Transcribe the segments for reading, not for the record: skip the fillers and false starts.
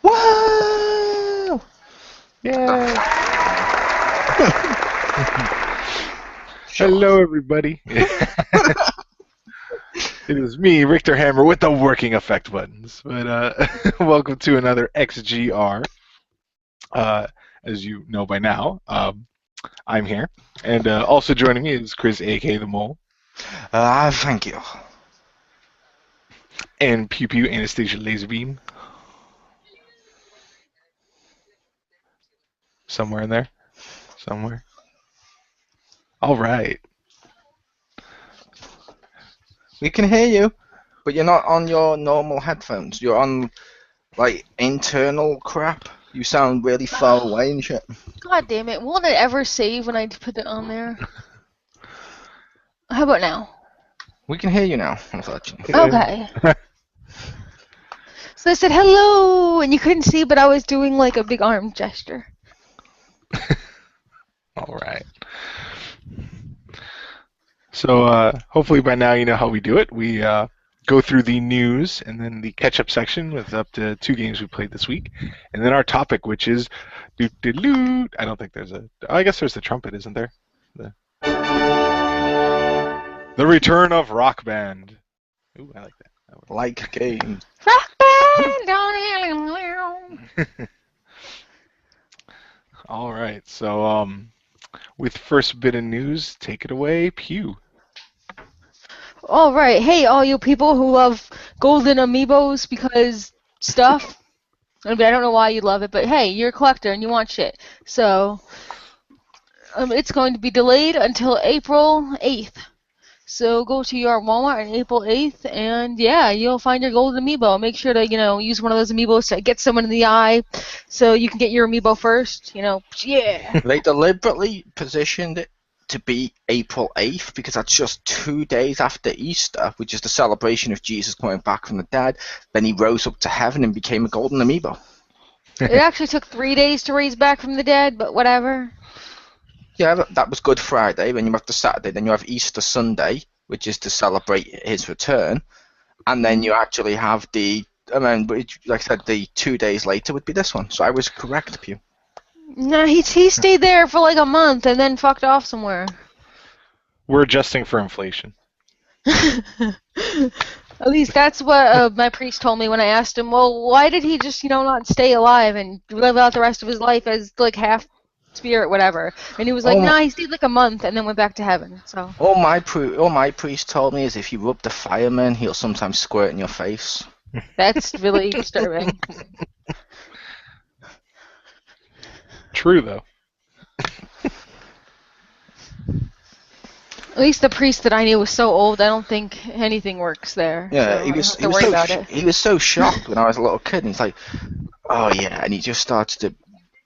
Whoa! Yay! Hello, everybody. It is me, Richter Hammer, with the working effect buttons. But welcome to another XGR. As you know by now, I'm here, and also joining me is Chris, aka the Mole, Thank you. and Pew Pew Anastasia Laserbeam. Somewhere in there, somewhere. All right. We can hear you, but you're not on your normal headphones. You're on, like, internal crap. You sound really far away and shit. God damn it. Won't it ever save when I put it on there? How about now? We can hear you now, unfortunately. Okay. So I said hello, and you couldn't see, but I was doing like a big arm gesture. All right. So hopefully by now you know how we do it. We go through the news and then the catch-up section with up to 2 games we played this week, and then our topic, which is doot-doot-doot. I don't think there's a. I guess there's the trumpet, isn't there? The return of Rock Band. Ooh, I like that. Like games. Rock band, don't All right. So with first bit of news, take it away, Pew. All right. Hey, all you people who love golden amiibos because stuff. I mean, I don't know why you love it, but hey, you're a collector and you want shit. So it's going to be delayed until April 8th. So go to your Walmart on April 8th, and yeah, you'll find your golden amiibo. Make sure to, use one of those amiibos to get someone in the eye, so you can get your amiibo first. Yeah. They deliberately positioned it to be April 8th because that's just 2 days after Easter, which is the celebration of Jesus coming back from the dead. Then he rose up to heaven and became a golden amiibo. It actually took 3 days to raise back from the dead, but whatever. Yeah, that was Good Friday. Then you have the Saturday. Then you have Easter Sunday, which is to celebrate his return. And then you actually have like I said, the 2 days later would be this one. So I was correct, Pew. No, he stayed there for like a month and then fucked off somewhere. We're adjusting for inflation. At least that's what my priest told me when I asked him, well, why did he just, not stay alive and live out the rest of his life as like half spirit, whatever? And he was like, nah, he stayed like a month and then went back to heaven. So all my priest told me is if you rub the fireman, he'll sometimes squirt in your face. That's really disturbing. True, though. At least the priest that I knew was so old, I don't think anything works there. Yeah, so he was so shocked when I was a little kid, and he's like, oh yeah, and he just starts to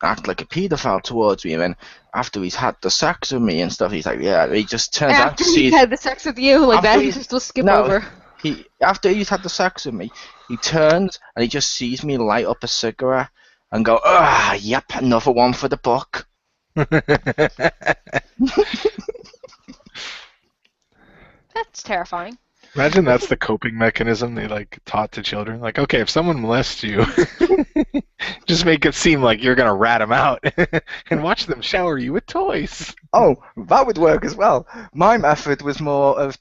act like a paedophile towards me, and then after he's had the sex with me and stuff, he's like, yeah, he just turns out to see... After he had the sex with you, like that, he just will skip over. After he's had the sex with me, he turns and he just sees me light up a cigarette and go, yep, another one for the book. That's terrifying. Imagine that's the coping mechanism they taught to children. Like, okay, if someone molests you, just make it seem like you're gonna rat them out and watch them shower you with toys. Oh, that would work as well. My method was more of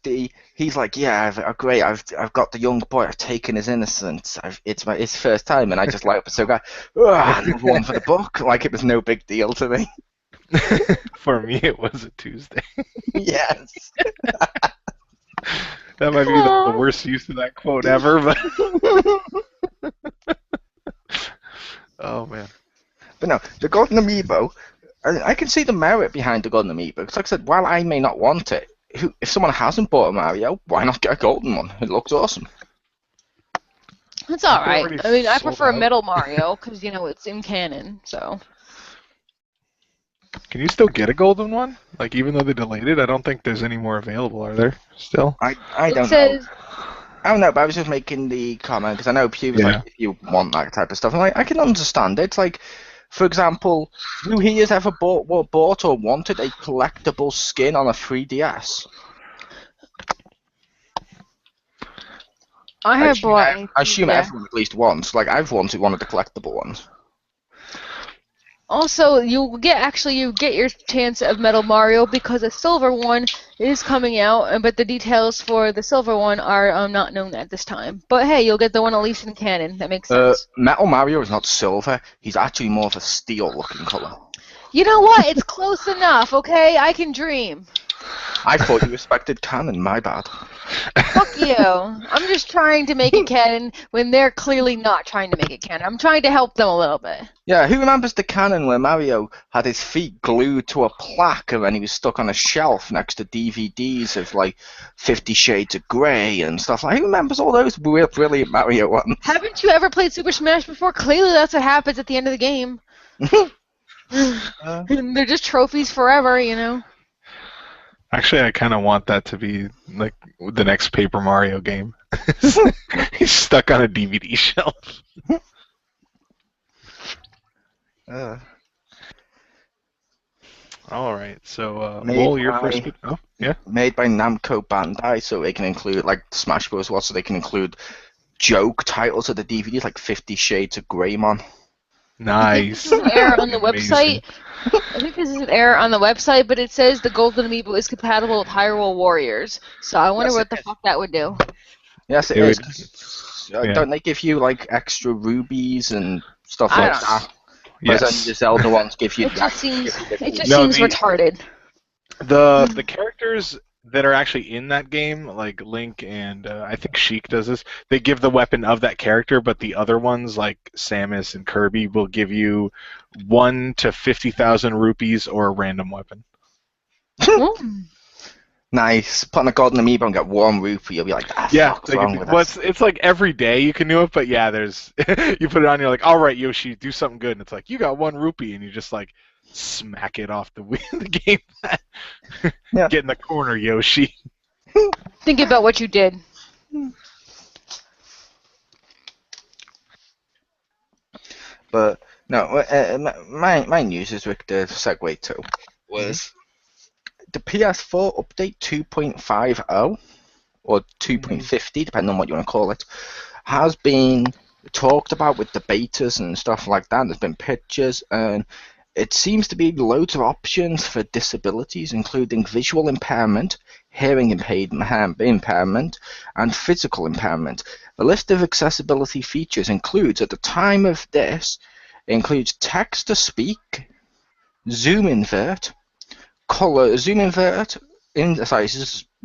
he's like, yeah, great, I've got the young boy, I've taken his innocence, it's his first time, and I just light up a cigarette, another one for the book, like it was no big deal to me. For me, it was a Tuesday. Yes. That might be the worst use of that quote ever, but... Oh, man. But no, the Golden Amiibo, I can see the merit behind the Golden Amiibo. Because like I said, while I may not want it, if someone hasn't bought a Mario, why not get a Golden one? It looks awesome. It's alright. I mean, I prefer a Metal Mario, because, it's in canon, so... Can you still get a golden one? Like, even though they delayed it, I don't think there's any more available, are there? Still? I don't know. I don't know, but I was just making the comment, because I know Pew was like, if you want that type of stuff, and I can understand it. It's like, for example, who here has ever bought or wanted a collectible skin on a 3DS? I have bought. I assume Yeah. everyone at least once. Like I've wanted one of the collectible ones. Also, you get your chance of Metal Mario because a silver one is coming out, but the details for the silver one are not known at this time. But hey, you'll get the one at least in canon. That makes sense. Metal Mario is not silver. He's actually more of a steel-looking color. You know what? It's close enough, okay? I can dream. I thought you respected canon. My bad. Fuck you. I'm just trying to make it canon when they're clearly not trying to make it canon. I'm trying to help them a little bit. Yeah, who remembers the canon where Mario had his feet glued to a plaque and then he was stuck on a shelf next to DVDs of like 50 Shades of Grey and stuff like? Who remembers all those weird, brilliant Mario ones? Haven't you ever played Super Smash before? Clearly that's what happens at the end of the game. They're just trophies forever, you know. Actually, I kind of want that to be like the next Paper Mario game. He's stuck on a DVD shelf. All right, so Lowell, your first. Oh, yeah. Made by Namco Bandai, so they can include like Smash Bros. Was, so they can include joke titles of the DVDs, like 50 Shades of Greymon. Nice. This is an error on the website. I think this is an error on the website, but it says the Golden Amiibo is compatible with Hyrule Warriors. So I wonder what the fuck that would do. Yes, it is. Don't they give you like extra rubies and stuff like that? Yes. Whereas the Zelda ones give you. It just seems the retarded. The characters that are actually in that game, like Link and I think Sheik does this, they give the weapon of that character, but the other ones, like Samus and Kirby, will give you 1 to 50,000 rupees or a random weapon. Nice. Put on a golden amiibo and get 1 rupee, you'll be like, what's wrong with this? It's like every day you can do it, but yeah, there's you put it on, you're like, all right, Yoshi, do something good, and it's like, you got 1 rupee, and you just like smack it off the game. Yeah. Get in the corner, Yoshi. Think about what you did. But no, my news is with the segue to was the PS4 update 2.50 or 2.50, depending on what you want to call it, has been talked about with the betas and stuff like that. There's been pictures, and it seems to be loads of options for disabilities, including visual impairment, hearing impairment, and physical impairment. The list of accessibility features includes, at the time of this, includes text-to-speak, zoom invert,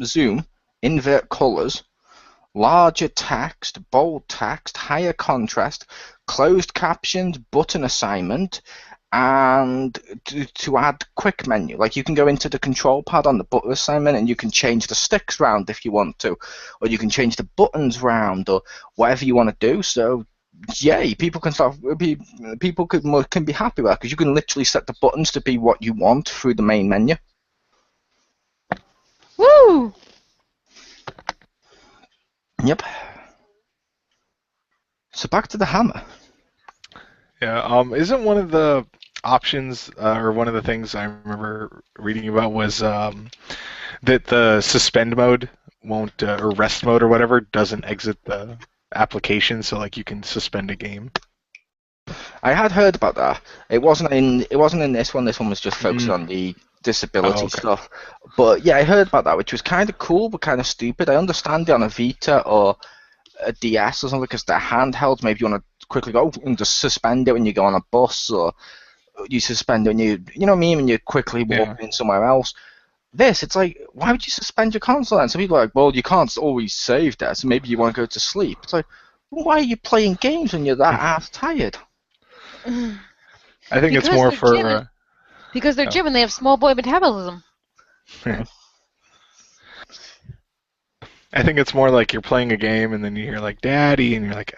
zoom, invert colors, larger text, bold text, higher contrast, closed captions, button assignment, and to add quick menu. Like you can go into the control pad on the button assignment and you can change the sticks round if you want to, or you can change the buttons round, or whatever you want to do. So yay, people can be happy with that, because you can literally set the buttons to be what you want through the main menu. Woo! Yep. So back to the hammer. Yeah, isn't one of the options, or one of the things I remember reading about was that the suspend mode won't, or rest mode or whatever, doesn't exit the application, so like you can suspend a game. I had heard about that. It wasn't in this one. This one was just focused on the disability stuff. But yeah, I heard about that, which was kind of cool but kind of stupid. I understand it on a Vita or a DS or something, because they're handhelds. Maybe you want to quickly go and just suspend it when you go on a bus, or you suspend it when you know what I mean, when you're quickly walking in somewhere else. This, it's like, why would you suspend your console? And some people are like, well, you can't always save that, so maybe you want to go to sleep. It's like, well, why are you playing games when you're that ass tired? I think it's more for... because they're Jim and they have small boy metabolism. I think it's more like you're playing a game and then you hear like, Daddy, and you're like...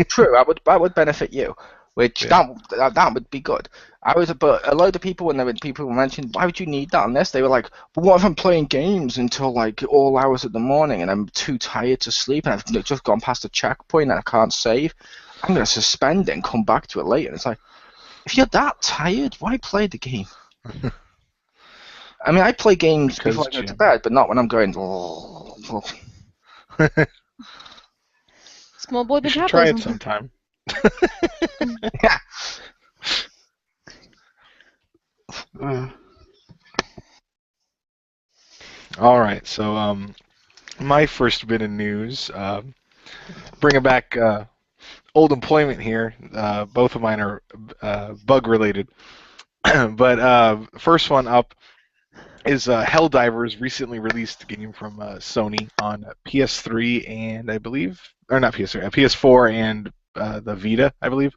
True, that would benefit you. Which that would be good. But a load of people, when people mentioned, why would you need that on this? They were like, but what if I'm playing games until like all hours of the morning and I'm too tired to sleep and I've just gone past a checkpoint and I can't save? I'm going to suspend it and come back to it later. And it's like, if you're that tired, why play the game? I mean, I play games before I go to bed, but not when I'm going. Small boy You should try it metabolism. sometime. Yeah. Mm. All right, so my first bit of news, bringing back old employment here. Both of mine are bug related, but first one up is Helldivers, recently released game from Sony on PS3 and I believe, or not PS3, PS4 and the Vita, I believe,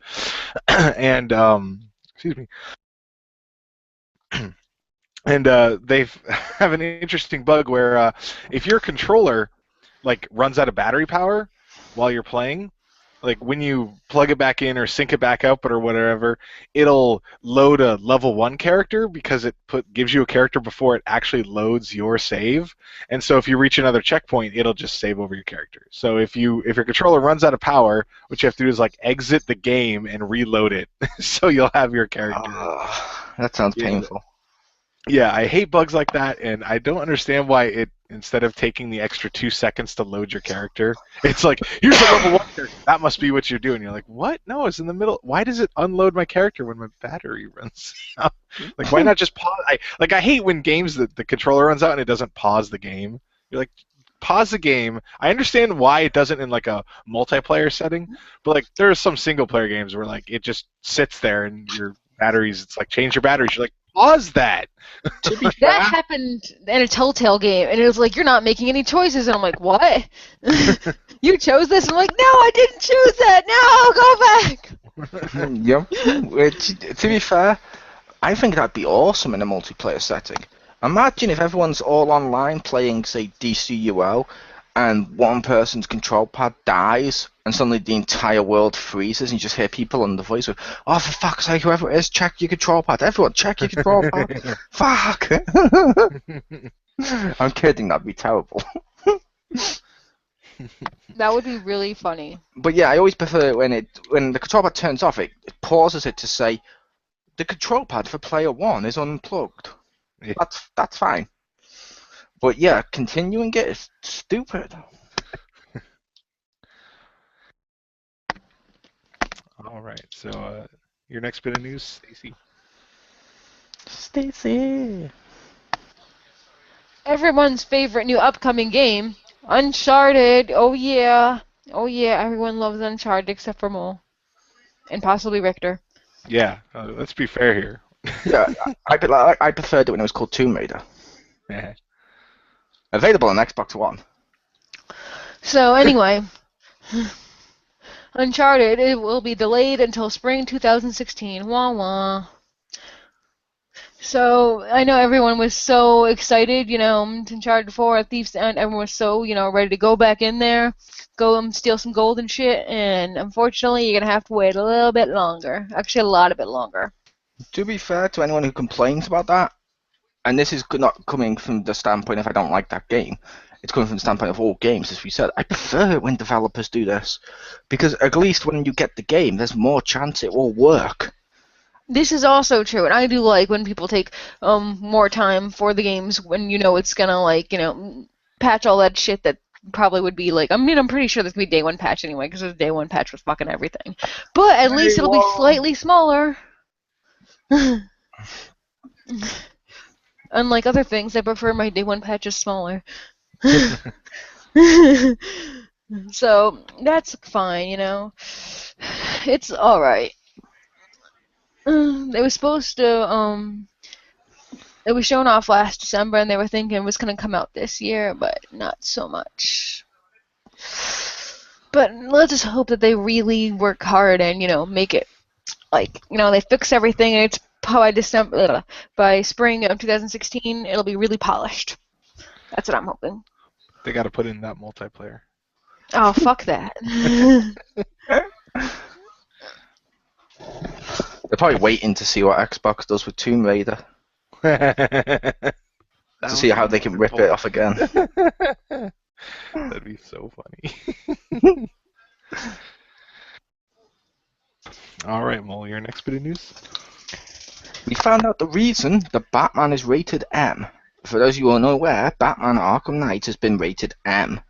and excuse me. And they have an interesting bug where if your controller like runs out of battery power while you're playing, like when you plug it back in or sync it back up or whatever, it'll load a level 1 character because it gives you a character before it actually loads your save. And so if you reach another checkpoint, it'll just save over your character. So if your controller runs out of power, what you have to do is like exit the game and reload it so you'll have your character. That sounds Yeah. painful. Yeah, I hate bugs like that, and I don't understand why it, instead of taking the extra 2 seconds to load your character, it's like, here's a level 1 character. That must be what you're doing. You're like, what? No, it's in the middle. Why does it unload my character when my battery runs out? Like, why not just pause? I hate when games that the controller runs out and it doesn't pause the game. You're like, pause the game. I understand why it doesn't in like a multiplayer setting, but like there are some single player games where like it just sits there and your batteries, it's like change your batteries. You're like, pause that. To be That fair, happened in a Telltale game, and it was like, you're not making any choices, and I'm like, what? You chose this? And I'm like, no, I didn't choose that. No, go back. yeah. To be fair, I think that'd be awesome in a multiplayer setting. Imagine if everyone's all online playing, say, DCUO, and one person's control pad dies, and suddenly the entire world freezes, and you just hear people on the voice of, oh, for fuck's sake, whoever it is, check your control pad. Everyone, check your control pad. Fuck. I'm kidding, that'd be terrible. That would be really funny. But yeah, I always prefer when the control pad turns off, it pauses it to say, the control pad for player 1 is unplugged. Yeah. That's fine. But yeah, continuing it is stupid. All right, so your next bit of news, Stacy. Stacy. Everyone's favorite new upcoming game, Uncharted. Oh yeah. Oh yeah, everyone loves Uncharted except for Mole. And possibly Richter. Yeah, let's be fair here. Yeah, I preferred it when it was called Tomb Raider. Yeah. Available on Xbox One. So anyway, Uncharted, it will be delayed until spring 2016. Wah wah. So I know everyone was so excited, Uncharted 4, Thief's End, everyone was so, ready to go back in there, go steal some gold and shit, and unfortunately you're gonna have to wait a little bit longer. Actually, a lot of bit longer. To be fair to anyone who complains about that, and this is not coming from the standpoint of I don't like that game, it's coming from the standpoint of all games, as we said, I prefer it when developers do this, because at least when you get the game, there's more chance it will work. This is also true, and I do like when people take more time for the games when it's gonna patch all that shit that probably would be like. I mean, I'm pretty sure there's gonna be day one patch anyway because there's a day one patch with fucking everything. But at least it'll be slightly smaller. Unlike other things, I prefer my day one patches smaller. So that's fine, It's all right. It was supposed to, it was shown off last December, and they were thinking it was going to come out this year, but not so much. But let's just hope that they really work hard and, make it, they fix everything, and it's by spring of 2016, it'll be really polished. That's what I'm hoping. They got to put in that multiplayer. Oh, fuck that. They're probably waiting to see what Xbox does with Tomb Raider. To see how they can rip it off again. That'd be so funny. All right, Mole, your next bit of news? We found out the reason the Batman is rated M. For those of you who are unaware, Batman Arkham Knight has been rated M.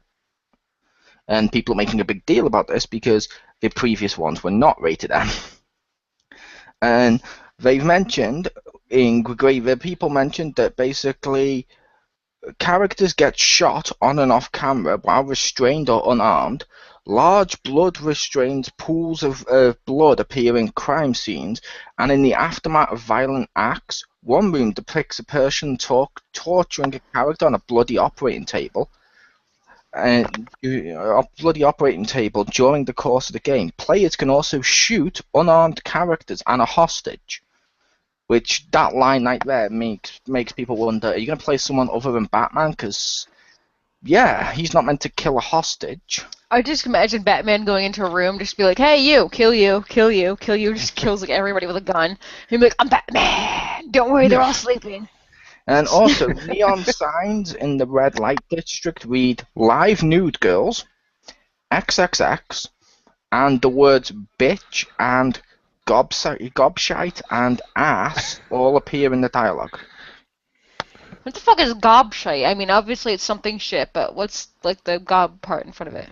and people are making a big deal about this because the previous ones were not rated M. And they've mentioned the people mentioned that basically characters get shot on and off camera while restrained or unarmed. Large blood-restrained pools of blood appear in crime scenes, and in the aftermath of violent acts, one room depicts a person torturing a character on a bloody operating table. And a bloody operating table during the course of the game. Players can also shoot unarmed characters and a hostage. Which that line right there makes people wonder: are you going to play someone other than Batman? Because yeah, he's not meant to kill a hostage. I just imagine Batman going into a room, just be like, "Hey, you, kill you, kill you, kill you," just kills like everybody with a gun. He'd be like, "I'm Batman. Don't worry, they're all sleeping." And also, neon signs in the red light district read "Live Nude Girls," XXX, and the words "bitch" and gobshite and ass all appear in the dialogue. What the fuck is gobshite? I mean, obviously it's something shit, but what's like the gob part in front of it?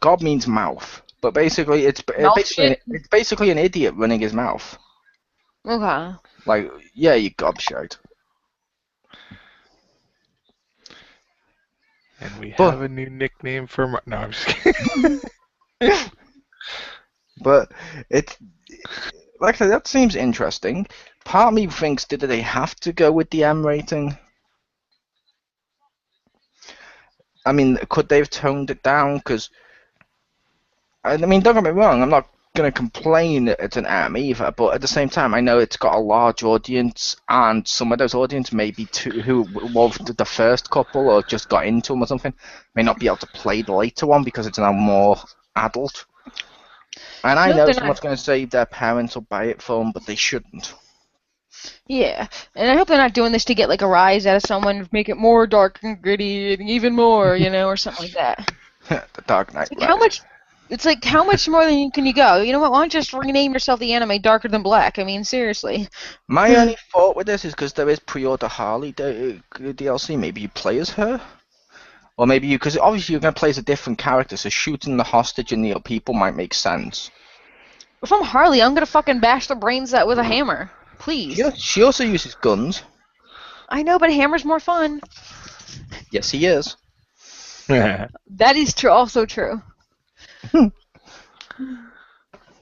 Gob means mouth, but basically it's basically an idiot running his mouth. Okay. Like, yeah, you gobshite. And we have a new nickname for... No, I'm just kidding. But it's... Like I said, that seems interesting. Part of me thinks, did they have to go with the M rating? I mean, could they have toned it down? Because, I mean, don't get me wrong, I'm not going to complain that it's an M either, but at the same time, I know it's got a large audience, and some of those audience, maybe who loved the first couple or just got into them or something, may not be able to play the later one because it's now more adult. And I know someone's going to say their parents will buy it for them, but they shouldn't. Yeah, and I hope they're not doing this to get like a rise out of someone, make it more dark and gritty, and even more, you know, or something like that. The Dark Knight. It's like, how much more can you go? You know what? Why don't you just rename yourself the anime Darker Than Black? I mean, seriously. My only thought with this is because there is pre-order Harley DLC. Maybe you play as her, or maybe because obviously you're going to play as a different character, so shooting the hostage and the people might make sense. If I'm Harley, I'm gonna fucking bash the brains out with a hammer. Please. She also uses guns. I know, but a hammer's more fun. Yes, he is. That is also true. We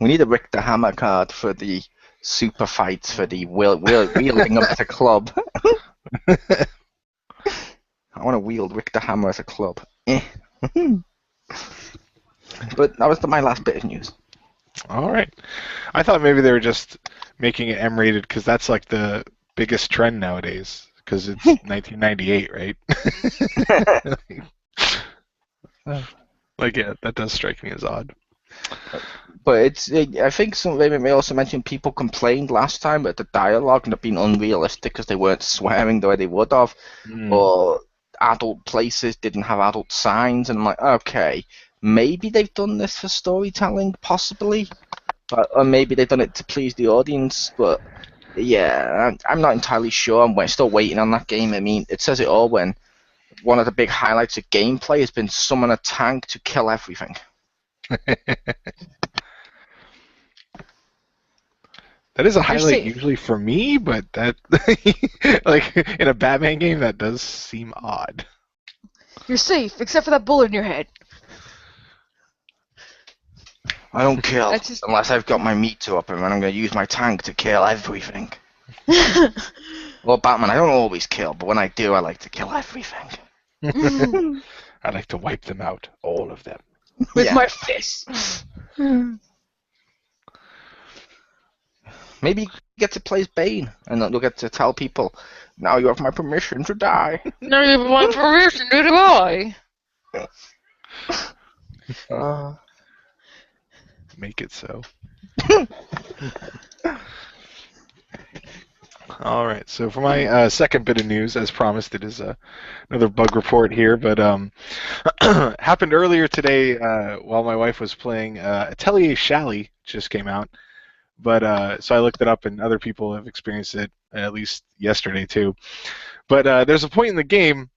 need a Rick the Hammer card for the super fights for the wielding them as a club. I want to wield Rick the Hammer as a club. But that was my last bit of news. All right. I thought maybe they were just making it M-rated because that's like the biggest trend nowadays because it's 1998, right? Like, yeah, that does strike me as odd. But I think they may also mention people complained last time that the dialogue had been unrealistic because they weren't swearing the way they would have, or adult places didn't have adult signs, and I'm like, okay, maybe they've done this for storytelling, possibly, or maybe they've done it to please the audience, but yeah, I'm not entirely sure. I'm still waiting on that game. I mean, it says it all when one of the big highlights of gameplay has been summon a tank to kill everything. That is a highlight usually for me, but that, like, in a Batman game, that does seem odd. You're safe, except for that bullet in your head. I don't kill unless I've got my meter up, and then I'm going to use my tank to kill everything. Well, Batman, I don't always kill, but when I do, I like to kill everything. I like to wipe them out, all of them. With my fists. Maybe you get to play as Bane, and you'll get to tell people, now you have my permission to die. Now you have my permission to die. Make it so. All right, so for my second bit of news, as promised, it is another bug report here, but happened earlier today while my wife was playing Atelier Shallie, just came out. But so I looked it up, and other people have experienced it at least yesterday too. But there's a point in the game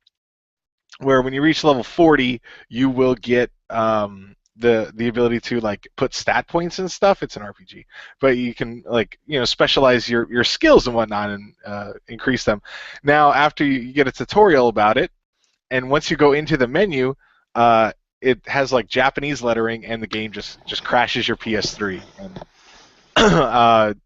where when you reach level 40, you will get the ability to like put stat points and stuff. It's an RPG, but you can like specialize your skills and whatnot and increase them. Now, after you get a tutorial about it, and once you go into the menu, it has like Japanese lettering, and the game just crashes your PS3. And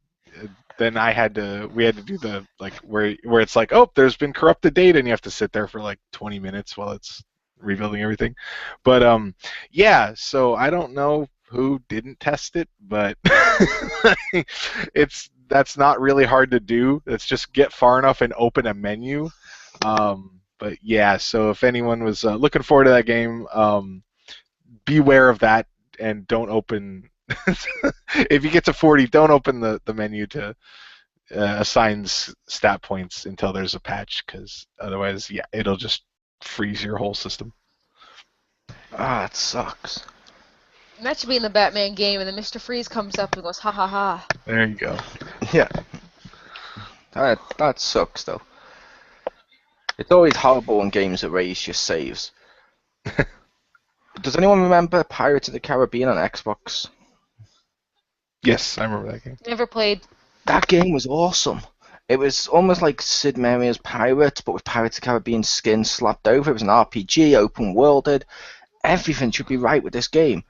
then we had to do the like where it's like, oh, there's been corrupted data, and you have to sit there for like 20 minutes while it's rebuilding everything. But yeah, so I don't know who didn't test it, but that's not really hard to do. It's just get far enough and open a menu. But yeah, so if anyone was looking forward to that game, beware of that and don't open. If you get to 40, don't open the menu to assign stat points until there's a patch, because otherwise, yeah, it'll just freeze your whole system. Ah, it sucks. That should be in the Batman game, and then Mr. Freeze comes up and goes, ha ha ha. There you go. Yeah. That sucks, though. It's always horrible when games erase your saves. Does anyone remember Pirates of the Caribbean on Xbox? Yes, I remember that game. Never played. That game was awesome. It was almost like Sid Meier's Pirates, but with Pirates of the Caribbean skin slapped over. It was an RPG, open-worlded. Everything should be right with this game.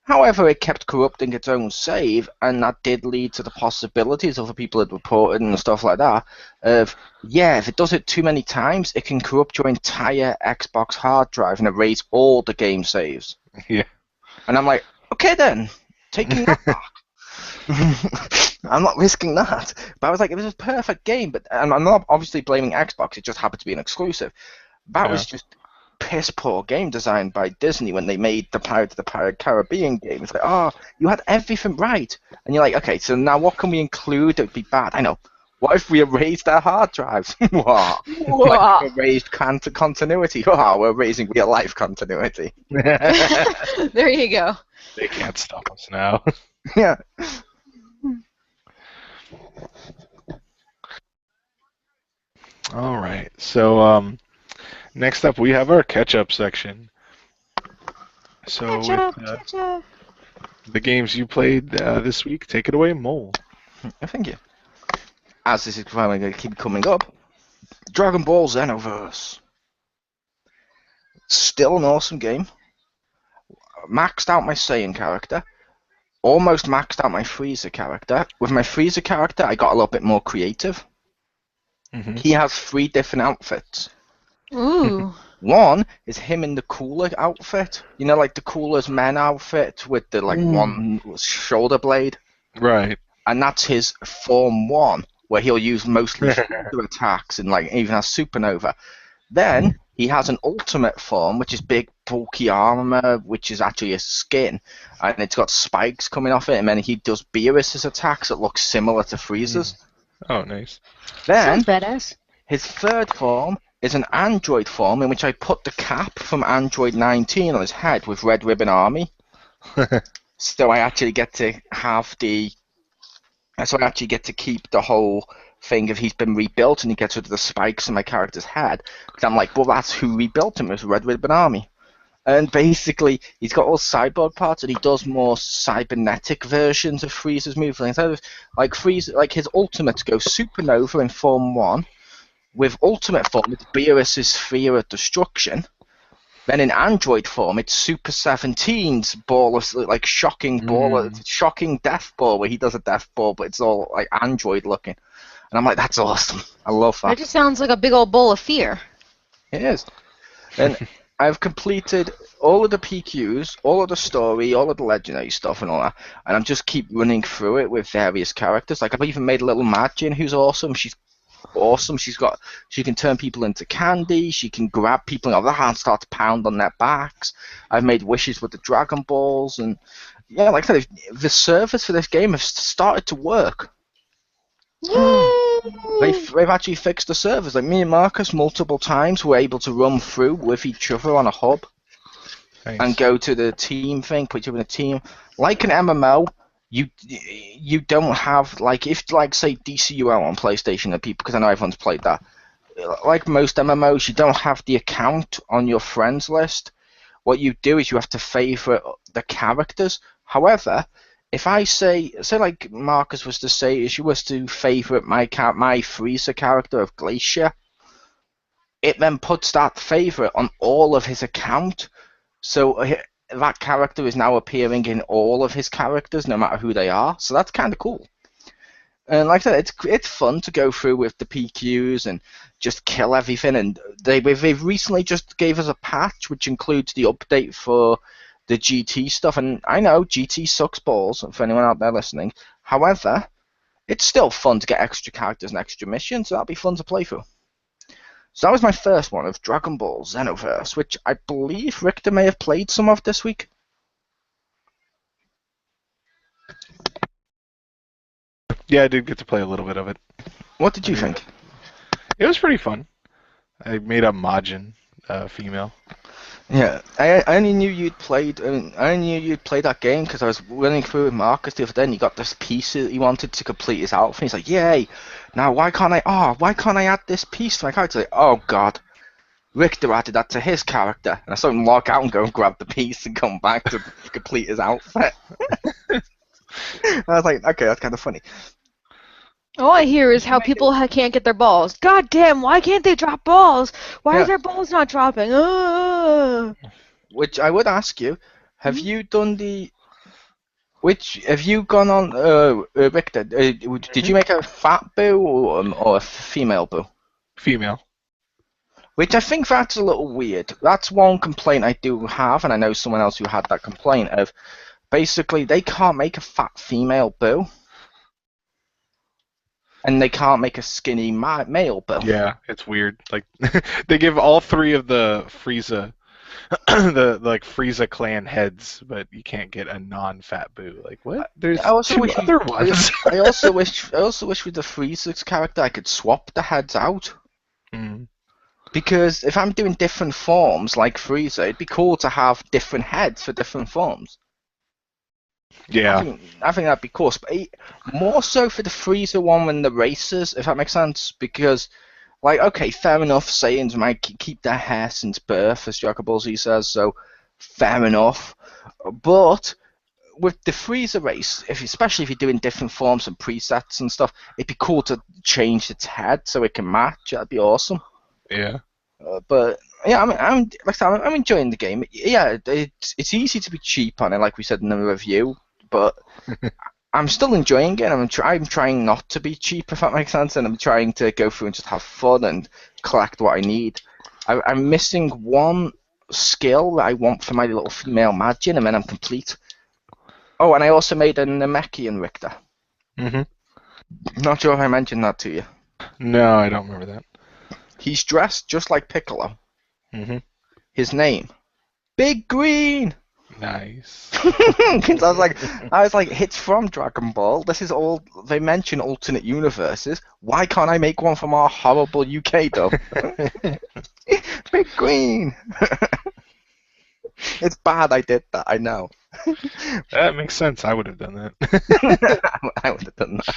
However, it kept corrupting its own save, and that did lead to the possibilities other people had reported and stuff like that of, yeah, if it does it too many times, it can corrupt your entire Xbox hard drive and erase all the game saves. Yeah. And I'm like, okay then, taking that back. I'm not risking that. But I was like, it was a perfect game, but and I'm not obviously blaming Xbox, it just happened to be an exclusive. That was just piss poor game design by Disney when they made the Pirates of the Caribbean game. It's like, oh, you had everything right. And you're like, okay, so now what can we include that would be bad? I know. What if we erased our hard drives? What if we erased continuity? Oh, we're erasing real life continuity. There you go. They can't stop us now. Yeah. All right. So next up, we have our catch-up section. So with the games you played this week, take it away, Mole. Thank you. As this is finally going to keep coming up, Dragon Ball Xenoverse. Still an awesome game. Maxed out my Saiyan character. Almost maxed out my Frieza character. With my Frieza character, I got a little bit more creative. Mm-hmm. He has 3 different outfits. Ooh. One is him in the cooler outfit. You know, like the Cooler's Men outfit with the one shoulder blade. Right. And that's his Form 1, where he'll use mostly shoulder attacks and like even has Supernova. Then he has an ultimate form, which is big, bulky armor, which is actually a skin, and it's got spikes coming off it, and then he does Beerus's attacks that look similar to Frieza's. Oh, nice. Then Sounds badass. his third form is an android form in which I put the cap from Android 19 on his head with Red Ribbon Army. So I actually get to have so I actually get to keep the whole thing of he's been rebuilt and he gets rid of the spikes in my character's head. Because I'm like, well, that's who rebuilt him, it was Red Ribbon Army. And basically, he's got all cyborg parts, and he does more cybernetic versions of Frieza's moves. Like Frieza, like his ultimates go Supernova in Form 1. With Ultimate form, it's Beerus's Sphere of Destruction. Then in Android form, it's Super 17's ball of like shocking ball, shocking death ball, where he does a death ball, but it's all like Android looking. And I'm like, that's awesome. I love that. That just sounds like a big old bowl of fear. It is. And I've completed all of the PQs, all of the story, all of the legendary stuff and all that, and I'm just keep running through it with various characters. Like I've even made a little Majin who's awesome. She's awesome. She can turn people into candy. She can grab people and and start to pound on their backs. I've made wishes with the Dragon Balls, and yeah, like I said, the servers for this game have started to work. Yay! They've actually fixed the servers. Like me and Marcus, multiple times, were able to run through with each other on a hub. Nice. And go to the team thing, put you in a team. Like an MMO, you don't have, like, if, like, say, DCUL on PlayStation, and people, because I know everyone's played that, like most MMOs, you don't have the account on your friends list. What you do is you have to favorite the characters. However, if I say like Marcus was to say, if you was to favorite my Freezer character of Glacier, it then puts that favorite on all of his account. So that character is now appearing in all of his characters, no matter who they are. So that's kind of cool. And like I said, it's fun to go through with the PQs and just kill everything. And they've recently just gave us a patch which includes the update for the GT stuff. And I know GT sucks balls for anyone out there listening. However, it's still fun to get extra characters and extra missions. So that'll be fun to play through. So that was my first one of Dragon Ball Xenoverse, which I believe Richter may have played some of this week. Yeah, I did get to play a little bit of it. What did you think? It was pretty fun. I made up Majin, female. Yeah, I only knew you'd played. I only knew you'd played that game because I was running through with Marcus the other day, and he got this piece that he wanted to complete his outfit. He's like, "Yay! Now why can't I add this piece to my character?" Like, oh God, Richter added that to his character, and I saw him log out and go and grab the piece and come back to complete his outfit. I was like, okay, that's kind of funny. All I hear is how people can't get their balls. God damn, why can't they drop balls? Why are their balls not dropping? Which I would ask you, have you done the... have you gone on... Richter, did you make a fat boo or a female boo? Female. Which I think that's a little weird. That's one complaint I do have, and I know someone else who had that complaint of... Basically, they can't make a fat female boo. And they can't make a skinny male boo. Yeah, it's weird. Like they give all three of the Frieza, the Frieza clan heads, but you can't get a non-fat boo. Like what? There's two other ones. I also wish with the Frieza's character I could swap the heads out. Mm. Because if I'm doing different forms like Frieza, it'd be cool to have different heads for different forms. Yeah. I think that'd be cool. But more so for the Freezer one than the Racers, if that makes sense. Because, like, okay, fair enough, Saiyans might keep their hair since birth, as Dragon Ball Z says, so fair enough. But with the Freezer race, especially if you're doing different forms and presets and stuff, it'd be cool to change its head so it can match. That'd be awesome. Yeah. But yeah, I'm enjoying the game. Yeah, it's easy to be cheap on it, like we said in the review. But I'm still enjoying it. I'm trying not to be cheap, if that makes sense, and I'm trying to go through and just have fun and collect what I need. I'm missing one skill that I want for my little female Majin, and then I'm complete. Oh, and I also made a Namekian Richter. Mm-hmm. Not sure if I mentioned that to you. No, I don't remember that. He's dressed just like Piccolo. Mm-hmm. His name, Big Green. Nice. Because I was like, it's from Dragon Ball. This is all they mention alternate universes. Why can't I make one from our horrible UK dub? Big Green. It's bad I did that. I know. That makes sense. I would have done that. I would have done that.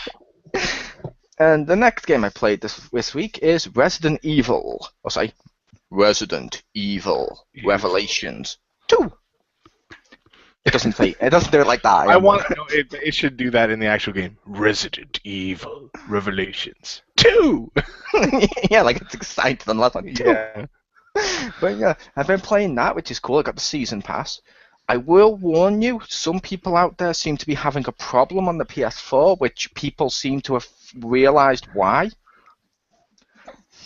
And the next game I played this week is Resident Evil. Resident Evil Revelations 2. It doesn't do it like that. I want to know it should do that in the actual game. Resident Evil Revelations 2. Yeah, like it's exciting unless I'm 2. Yeah. But yeah, I've been playing that, which is cool. I got the season pass. I will warn you, some people out there seem to be having a problem on the PS4, which people seem to have realized why.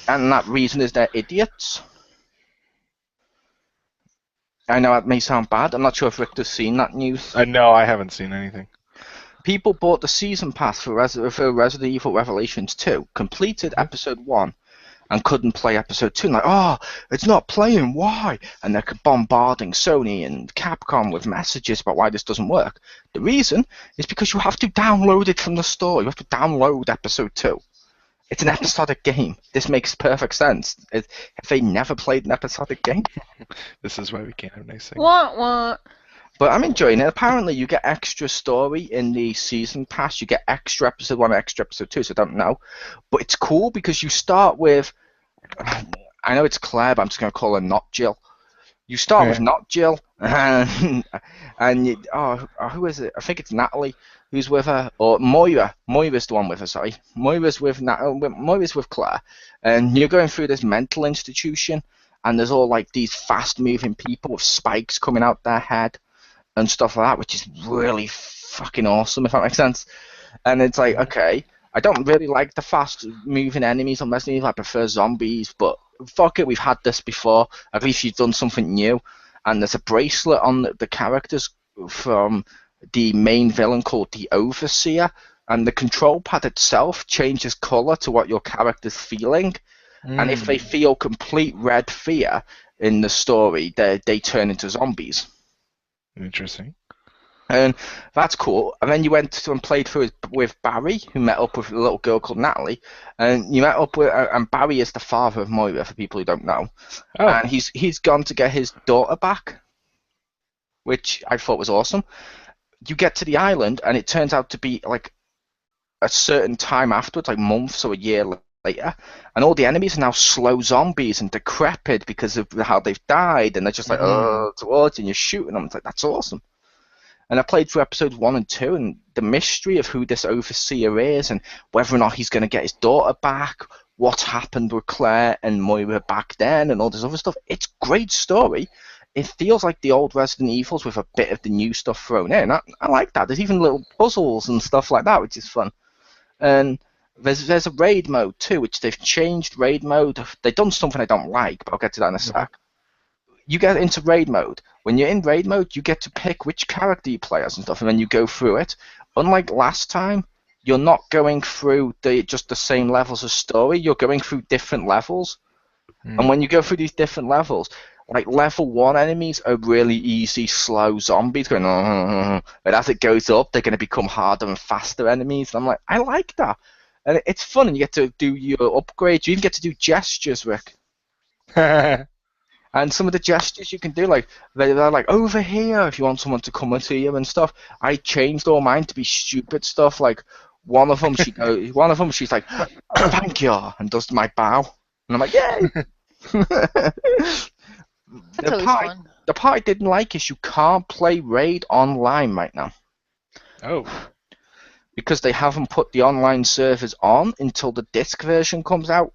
And that reason is they're idiots. I know that may sound bad. I'm not sure if Richter's seen that news. No, I haven't seen anything. People bought the season pass for Resident Evil Revelations 2, completed episode 1, and couldn't play episode 2. And like, oh, it's not playing, why? And they're bombarding Sony and Capcom with messages about why this doesn't work. The reason is because you have to download it from the store. You have to download episode 2. It's an episodic game. This makes perfect sense. Have they never played an episodic game? This is why we can't have nice things. What? But I'm enjoying it. Apparently, you get extra story in the season pass. You get extra episode 1, extra episode 2, so I don't know. But it's cool because you start with I know it's Claire, but I'm just going to call her not Jill. You start with not Jill, and who is it? I think it's Natalie who's with her, or Moira. Moira's the one with her. Sorry, Moira's with Claire, and you're going through this mental institution, and there's all like these fast-moving people with spikes coming out their head and stuff like that, which is really fucking awesome, if that makes sense. And it's like, okay, I don't really like the fast-moving enemies on Resident Evil. I prefer zombies, but fuck it, we've had this before. At least you've done something new. And there's a bracelet on the characters from the main villain called the Overseer, and the control pad itself changes colour to what your character's feeling. And if they feel complete red fear in the story, they turn into zombies. Interesting. And that's cool. And then you went and played through with Barry, who met up with a little girl called Natalie. And you met up with, and Barry is the father of Moira, for people who don't know. Oh. And he's gone to get his daughter back, which I thought was awesome. You get to the island, and it turns out to be like a certain time afterwards, like months or a year later, and all the enemies are now slow zombies and decrepit because of how they've died, and they're just like, towards you, and you're shooting them. It's like, that's awesome. And I played through episodes 1 and 2, and the mystery of who this Overseer is, and whether or not he's going to get his daughter back, what's happened with Claire and Moira back then, and all this other stuff. It's a great story. It feels like the old Resident Evils with a bit of the new stuff thrown in. I like that. There's even little puzzles and stuff like that, which is fun. And there's a raid mode too, which they've changed raid mode. They've done something I don't like, but I'll get to that in a sec. You get into raid mode. When you're in raid mode, you get to pick which character you play as and stuff, and then you go through it. Unlike last time, you're not going through just the same levels of story. You're going through different levels. And when you go through these different levels, like level 1 enemies are really easy, slow zombies going, but as it goes up, they're going to become harder and faster enemies. And I'm like, I like that. And it's fun, and you get to do your upgrades. You even get to do gestures, Rick. And some of the gestures you can do, like they're like over here if you want someone to come to you and stuff. I changed all mine to be stupid stuff. Like one of them, she's like, "Thank you," and does my bow, and I'm like, "Yay!" That's always fun. The part I didn't like is you can't play Raid online right now. Oh. Because they haven't put the online servers on until the disc version comes out,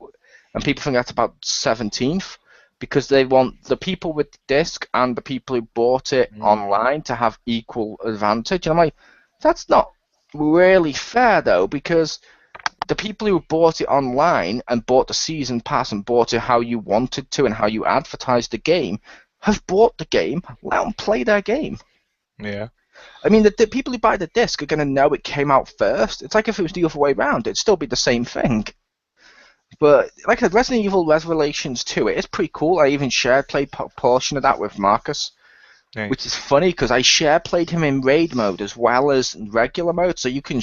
and people think that's about 17th. Because they want the people with the disc and the people who bought it online to have equal advantage. And I'm like, that's not really fair, though, because the people who bought it online and bought the season pass and bought it how you wanted to and how you advertised the game have bought the game. Let them play their game. Yeah. I mean, the people who buy the disc are going to know it came out first. It's like if it was the other way around. It'd still be the same thing. But like I said, Resident Evil Revelations 2, it is pretty cool. I even played a portion of that with Marcus, which is funny because I played him in raid mode as well as regular mode, so you can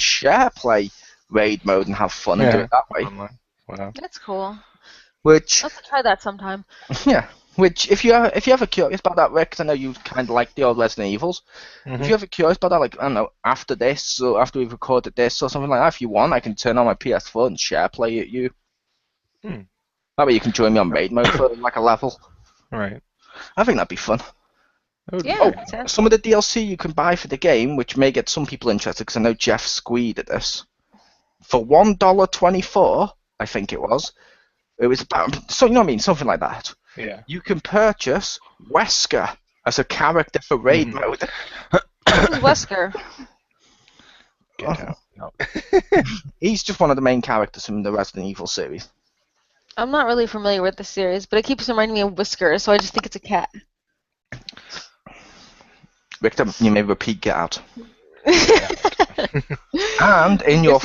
play raid mode and have fun and do it that way. Wow. That's cool. Which I'll have to try that sometime. Yeah. Which if you're ever curious about that, Rick, 'cause I know you kind of like the old Resident Evils. If you're ever curious about that, like I don't know, after this or after we've recorded this or something like that, if you want, I can turn on my PS4 and play at you. That way you can join me on raid mode for like a level. Right. I think that'd be fun. Yeah. Some of the DLC you can buy for the game, which may get some people interested, because I know Jeff squeed at this. For $1.24, I think it was about, so you know what I mean, something like that. Yeah. You can purchase Wesker as a character for raid mode. Who's Wesker? Get out. No. He's just one of the main characters from the Resident Evil series. I'm not really familiar with the series, but it keeps reminding me of Whisker, so I just think it's a cat. Victor, you may repeat "get out." And in your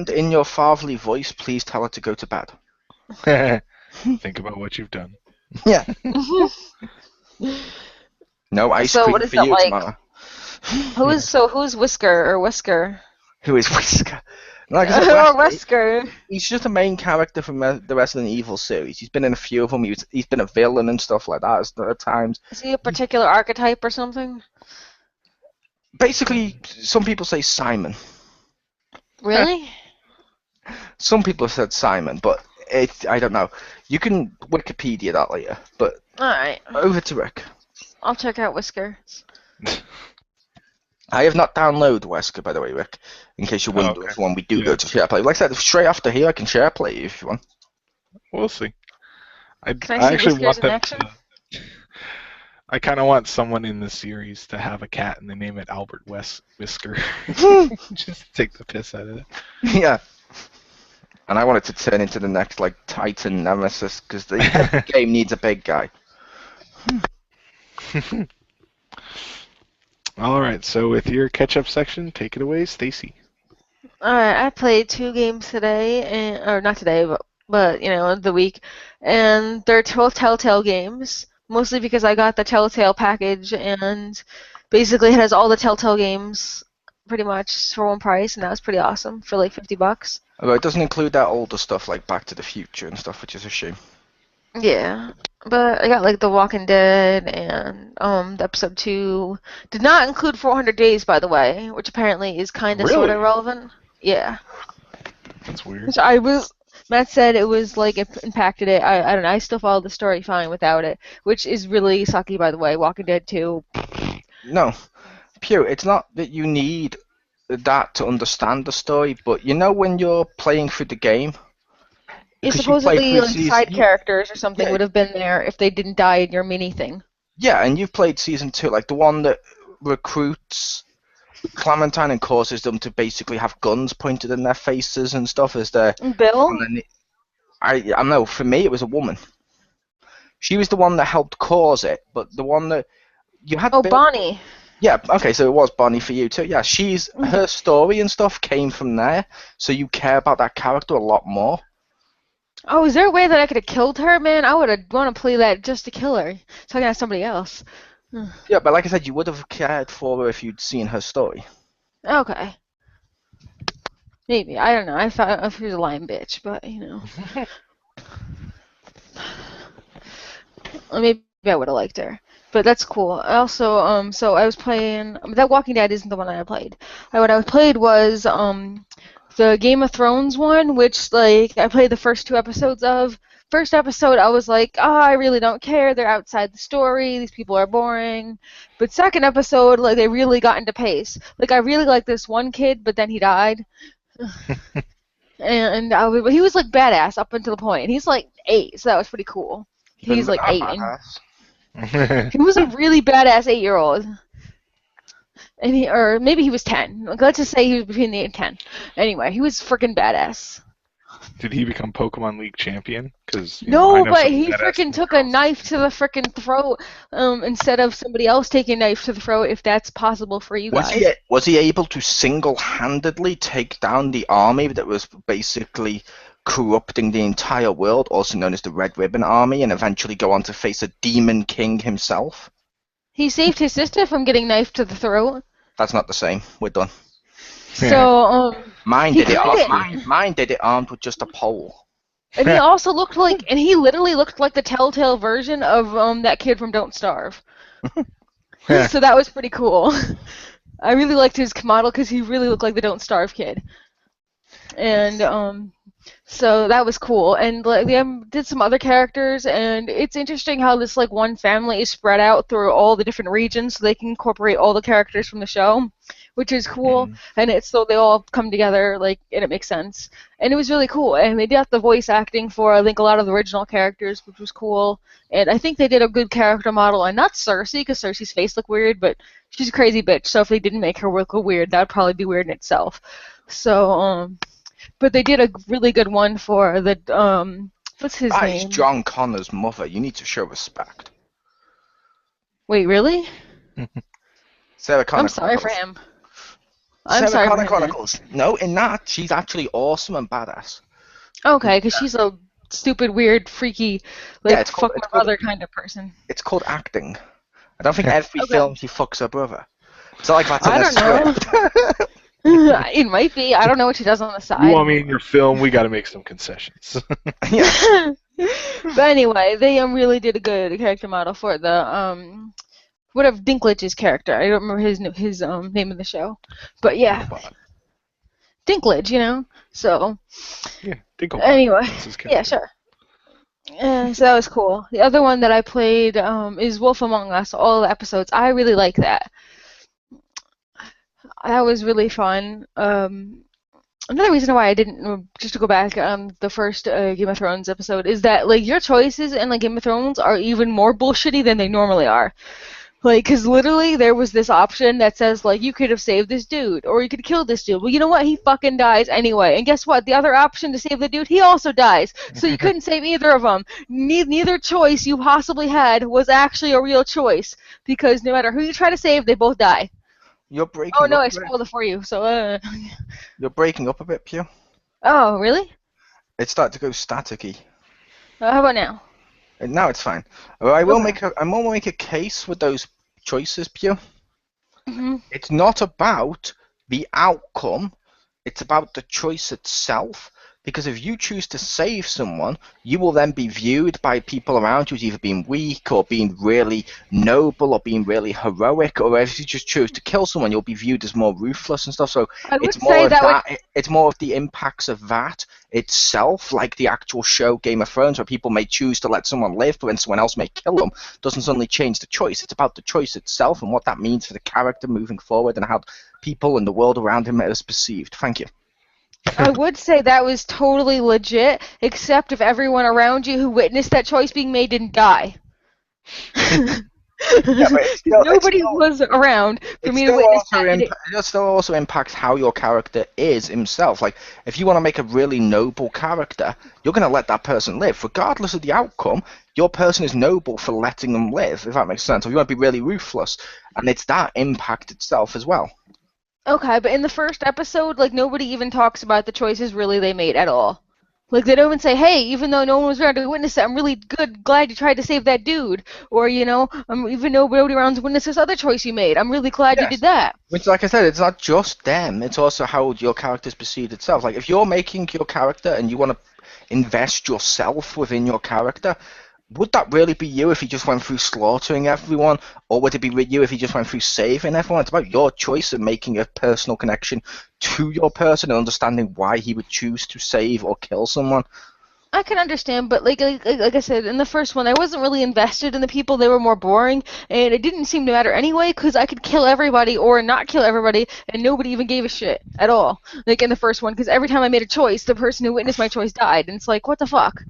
in your fatherly voice, please tell her to go to bed. Think about what you've done. Yeah. No ice cream for you tomorrow. Who's Whisker? Who is Whisker? Like I said, Wesker. He's just a main character from the Resident Evil series. He's been in a few of them. He's been a villain and stuff like that at times. Is he a particular archetype or something? Basically, some people say Simon. Really? Some people have said Simon, but I don't know. You can Wikipedia that later, but Alright. over to Rick. I'll check out Whisker. I have not downloaded Wesker, by the way, Rick, in case you're wondering okay. when we do Yeah. go to share play. Like I said, straight after here, I can share play you if you want. We'll see. I Can I see actually Whiskers want in them action? I kind of want someone in the series to have a cat and they name it Albert Whisker. Just take the piss out of it. Yeah. And I want it to turn into the next, like, Titan Nemesis, because the game needs a big guy. All right, so with your catch-up section, take it away, Stacy. Alright, I played 2 games today, or not today, but the week, and they're both Telltale games, mostly because I got the Telltale package, and basically it has all the Telltale games pretty much for one price, and that was pretty awesome for like $50. Although it doesn't include that older stuff like Back to the Future and stuff, which is a shame. Yeah, but I got like The Walking Dead and the episode 2. Did not include 400 Days, by the way, which apparently is kind of sort of Really? relevant. Yeah. That's weird. Which Matt said it was like it impacted it. I don't know. I still follow the story fine without it, which is really sucky, by the way. Walking Dead 2. No. Pew, it's not that you need that to understand the story, but you know when you're playing through the game? You Because you played supposedly through like season... side characters or something Yeah. would have been there if they didn't die in your mini thing. Yeah, and you've played Season 2, like the one that recruits Clementine and causes them to basically have guns pointed in their faces and stuff as they're... Bill? I know, for me it was a woman. She was the one that helped cause it, but the one that... You had Oh, Bill... Bonnie. Yeah, okay, so it was Bonnie for you too. Yeah, her story and stuff came from there, so you care about that character a lot more. Oh, is there a way that I could have killed her, man? I would have want to play that just to kill her, so I can have somebody else. Yeah, but like I said, you would have cared for her if you'd seen her story. Okay. Maybe. I don't know. I thought she was a lying bitch, but maybe I would have liked her. But that's cool. Also, so I was playing. That Walking Dead isn't the one that I played. What I played was the Game of Thrones one, which like I played the first 2 episodes of. First episode, I was like, I really don't care. They're outside the story. These people are boring. But second episode, like they really got into pace. Like I really liked this one kid, but then he died. And he was like badass up until the point. He's like 8, so that was pretty cool. He's like 8. And he was a really badass 8-year-old. And or maybe he was 10. Let's just say he was between the 8 and 10. Anyway, he was freaking badass. Did he become Pokemon League champion? No, but he freaking took a knife to the freaking throat instead of somebody else taking a knife to the throat, if that's possible for you guys. Was he able to single-handedly take down the army that was basically corrupting the entire world, also known as the Red Ribbon Army, and eventually go on to face a demon king himself? He saved his sister from getting knifed to the throat. That's not the same. We're done. So, Mine did it armed with just a pole. And he also looked like, and he literally looked like the Telltale version of that kid from Don't Starve. So that was pretty cool. I really liked his model because he really looked like the Don't Starve kid. And so that was cool. And like they did some other characters, and it's interesting how this like one family is spread out through all the different regions, so they can incorporate all the characters from the show, which is cool. And it's so they all come together, like, and it makes sense. And it was really cool. And they did the voice acting for I think a lot of the original characters, which was cool. And I think they did a good character model, and not Cersei, because Cersei's face looked weird, but she's a crazy bitch. So if they didn't make her look weird, that would probably be weird in itself. So but they did a really good one for the what's his name? That is John Connor's mother. You need to show respect. Wait, really? Sarah Connor. I'm sorry for him. Sarah Connor Chronicles. No, in that she's actually awesome and badass. Okay, because she's a stupid, weird, freaky, like fuck my brother kind of person. It's called acting. I don't think every film she fucks her brother. It's not like that's in I a don't script. know. It might be. I don't know what she does on the side. You want me in your film? We got to make some concessions. Yeah. But anyway, they really did a good character model for the whatever Dinklage's character. I don't remember his name in the show, but yeah. Dinklage, you know. So Yeah, Dinklebot. anyway, That's his yeah, character. sure. So that was cool. The other one that I played is Wolf Among Us. All the episodes. I really like that. That was really fun. Another reason why I didn't, just to go back on the first Game of Thrones episode, is that like your choices in like Game of Thrones are even more bullshitty than they normally are. Like, because literally there was this option that says, like, you could have saved this dude, or you could kill this dude. Well, you know what? He fucking dies anyway. And guess what? The other option to save the dude, he also dies. So you couldn't save either of them. Neither choice you possibly had was actually a real choice, because no matter who you try to save, they both die. You're Oh, breaking no, up I a bit. spoiled it for you, so, You're breaking up a bit, Pew. Oh, really? It started to go staticky. How about now? And now it's fine. I will Okay. make a case with those choices, Pew. Hmm. It's not about the outcome, it's about the choice itself. Because if you choose to save someone, you will then be viewed by people around you as either being weak or being really noble or being really heroic. Or if you just choose to kill someone, you'll be viewed as more ruthless and stuff. So I would it's more say of that would. that. It's more of the impacts of that itself, like the actual show Game of Thrones, where people may choose to let someone live, but then someone else may kill them. Doesn't suddenly change the choice. It's about the choice itself and what that means for the character moving forward and how people and the world around him is perceived. Thank you. I would say that was totally legit, except if everyone around you who witnessed that choice being made didn't die. Yeah, but Nobody was around for me to witness that. it still also impacts how your character is himself. Like, if you want to make a really noble character, you're going to let that person live, regardless of the outcome. Your person is noble for letting them live, if that makes sense. Or you want to be really ruthless, and it's that impact itself as well. Okay, but in the first episode, like, nobody even talks about the choices really they made at all. Like, they don't even say, hey, even though no one was around to witness it, I'm really glad you tried to save that dude. Or, you know, even though nobody around to witness this other choice you made, I'm really glad you did Yes. that. Which, like I said, it's not just them. It's also how your character's perceived itself. Like, if you're making your character and you want to invest yourself within your character, would that really be you if he just went through slaughtering everyone? Or would it be you if he just went through saving everyone? It's about your choice of making a personal connection to your person and understanding why he would choose to save or kill someone. I can understand, but like I said, in the first one, I wasn't really invested in the people. They were more boring, and it didn't seem to matter anyway, because I could kill everybody or not kill everybody, and nobody even gave a shit at all. Like in the first one, because every time I made a choice, the person who witnessed my choice died, and it's like, what the fuck?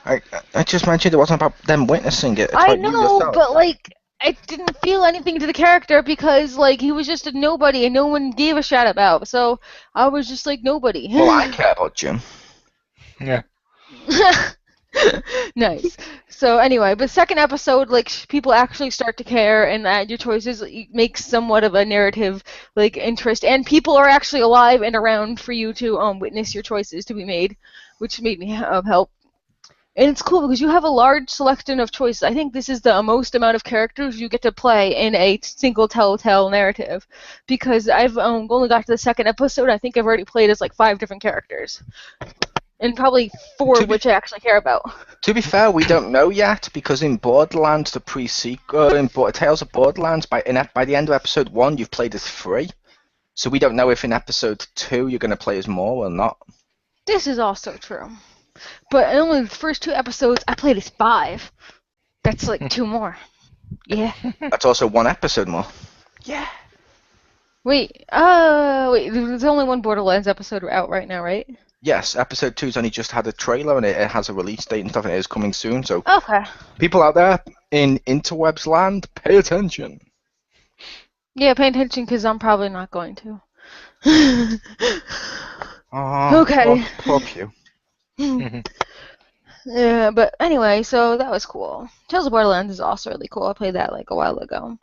I just mentioned it wasn't about them witnessing it. It's I about you know, yourself. but like, I didn't feel anything to the character because like he was just a nobody, and no one gave a shit about. So I was just like nobody. Well, I care about Jim. Yeah. Nice. So anyway, but second episode, like people actually start to care, and that your choices make somewhat of a narrative, like interest, and people are actually alive and around for you to witness your choices to be made, which made me help. And it's cool because you have a large selection of choices. I think this is the most amount of characters you get to play in a single telltale narrative, because I've only got to the second episode. I think I've already played as like 5 different characters. And probably 4 of which I actually care about. To be fair, we don't know yet because in Borderlands, the pre-sequel, Tales of Borderlands, by the end of episode 1, you've played as 3. So we don't know if in episode 2 you're going to play as more or not. This is also true. But in only the first 2 episodes, I played as 5. That's like 2 more. Yeah. That's also 1 episode more. Yeah. Wait, there's only 1 Borderlands episode out right now, right? Yes, episode 2's only just had a trailer and it has a release date and stuff, and it is coming soon. So Okay. people out there in interwebs land, pay attention. Yeah, pay attention because I'm probably not going to. Oh, Okay. poor Pew. Yeah, but anyway, so that was cool. Tales of Borderlands is also really cool. I played that like a while ago.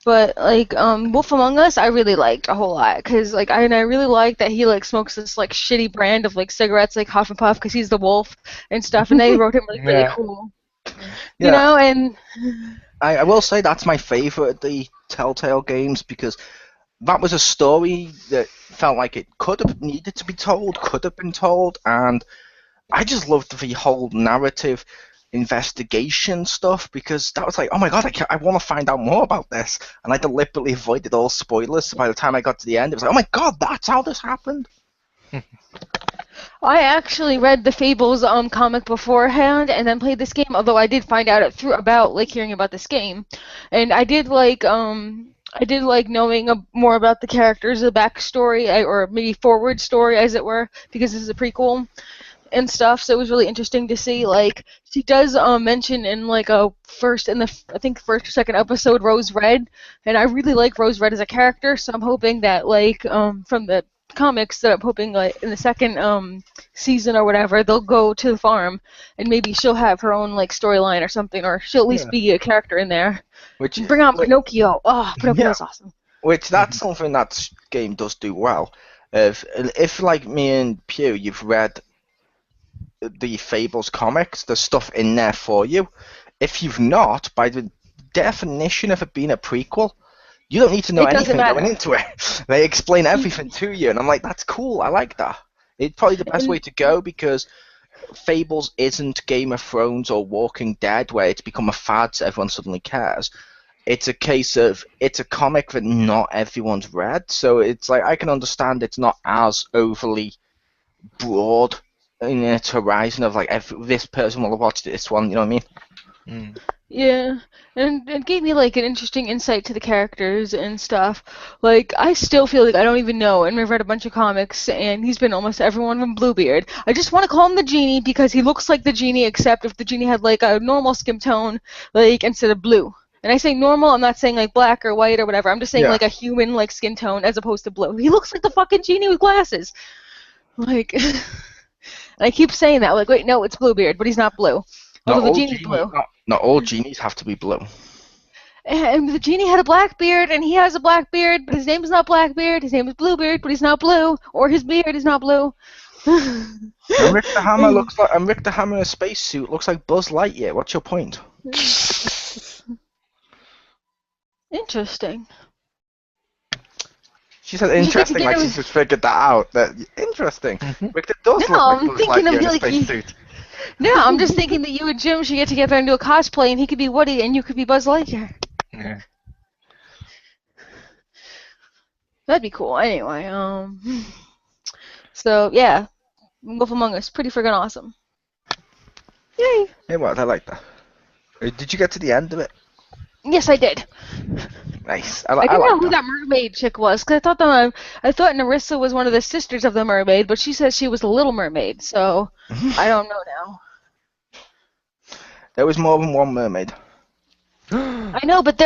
But like Wolf Among Us, I really liked a whole lot because like I really like that he like smokes this like shitty brand of like cigarettes like Huff and Puff because he's the wolf and stuff, and they wrote him like really cool. You know, and I will say that's my favorite of the Telltale games because that was a story that felt like it could have needed to be told, could have been told, and I just loved the whole narrative investigation stuff because that was like, oh my god, I want to find out more about this, and I deliberately avoided all spoilers. So by the time I got to the end, it was like, oh my god, that's how this happened. I actually read the Fables comic beforehand and then played this game, although I did find out about like hearing about this game. And I did like knowing more about the characters, the backstory, or maybe forward story as it were, because this is a prequel and stuff. So it was really interesting to see. Like she does mention in like I think first or second episode Rose Red, and I really like Rose Red as a character. So I'm hoping that like from the comics that I'm hoping like in the second season or whatever they'll go to the farm and maybe she'll have her own like storyline or something, or she'll at least Yeah. be a character in there. Which, Bring out like, Pinocchio. Oh, yeah, Pinocchio's awesome. which that's something that game does do well. If like me and Pew, you've read the Fables comics, there's stuff in there for you. If you've not, by the definition of it being a prequel, you don't need to know It doesn't anything going matter. into it. They explain everything to you, and I'm like, that's cool. I like that. It's probably the best And way to go because Fables isn't Game of Thrones or Walking Dead, where it's become a fad so everyone suddenly cares. It's a case of it's a comic that not everyone's read, so it's like I can understand it's not as overly broad in its horizon of like this person will have watched this one. You know what I mean? Mm. yeah, and it gave me like an interesting insight to the characters and stuff. Like I still feel like I don't even know, and I've read a bunch of comics, and he's been almost every one of them Bluebeard. I just want to call him the genie because he looks like the genie, except if the genie had like a normal skin tone, like instead of blue. And I say normal, I'm not saying like black or white or whatever. I'm just saying Yeah. like a human like skin tone as opposed to blue. He looks like the fucking genie with glasses. Like, and I keep saying that. Like, wait, no, it's Bluebeard, but he's not blue. Not Although the all genie's blue. not all genies have to be blue. And the genie had a black beard, and he has a black beard, but his name is not Blackbeard. His name is Bluebeard, but he's not blue, or his beard is not blue. And Rick the Hammer Rick the Hammer in a spacesuit looks like Buzz Lightyear. What's your point? Interesting. She said You get to interesting, get like him- she's just figured that out. That interesting. Mhm. Rick does No, look like I'm Buzz thinking of Lightyear in a like spacesuit. No, I'm just thinking that you and Jim should get together and do a cosplay, and he could be Woody, and you could be Buzz Lightyear. Yeah. That'd be cool. Anyway, so yeah, Wolf Among Us, pretty friggin' awesome. Yay! Hey, what? I like that. Did you get to the end of it? Yes, I did. Nice. I I didn't know like who that. that mermaid chick was, because I thought Narissa was one of the sisters of the mermaid, but she says she was the Little Mermaid, so I don't know now. There was more than one mermaid. I know, but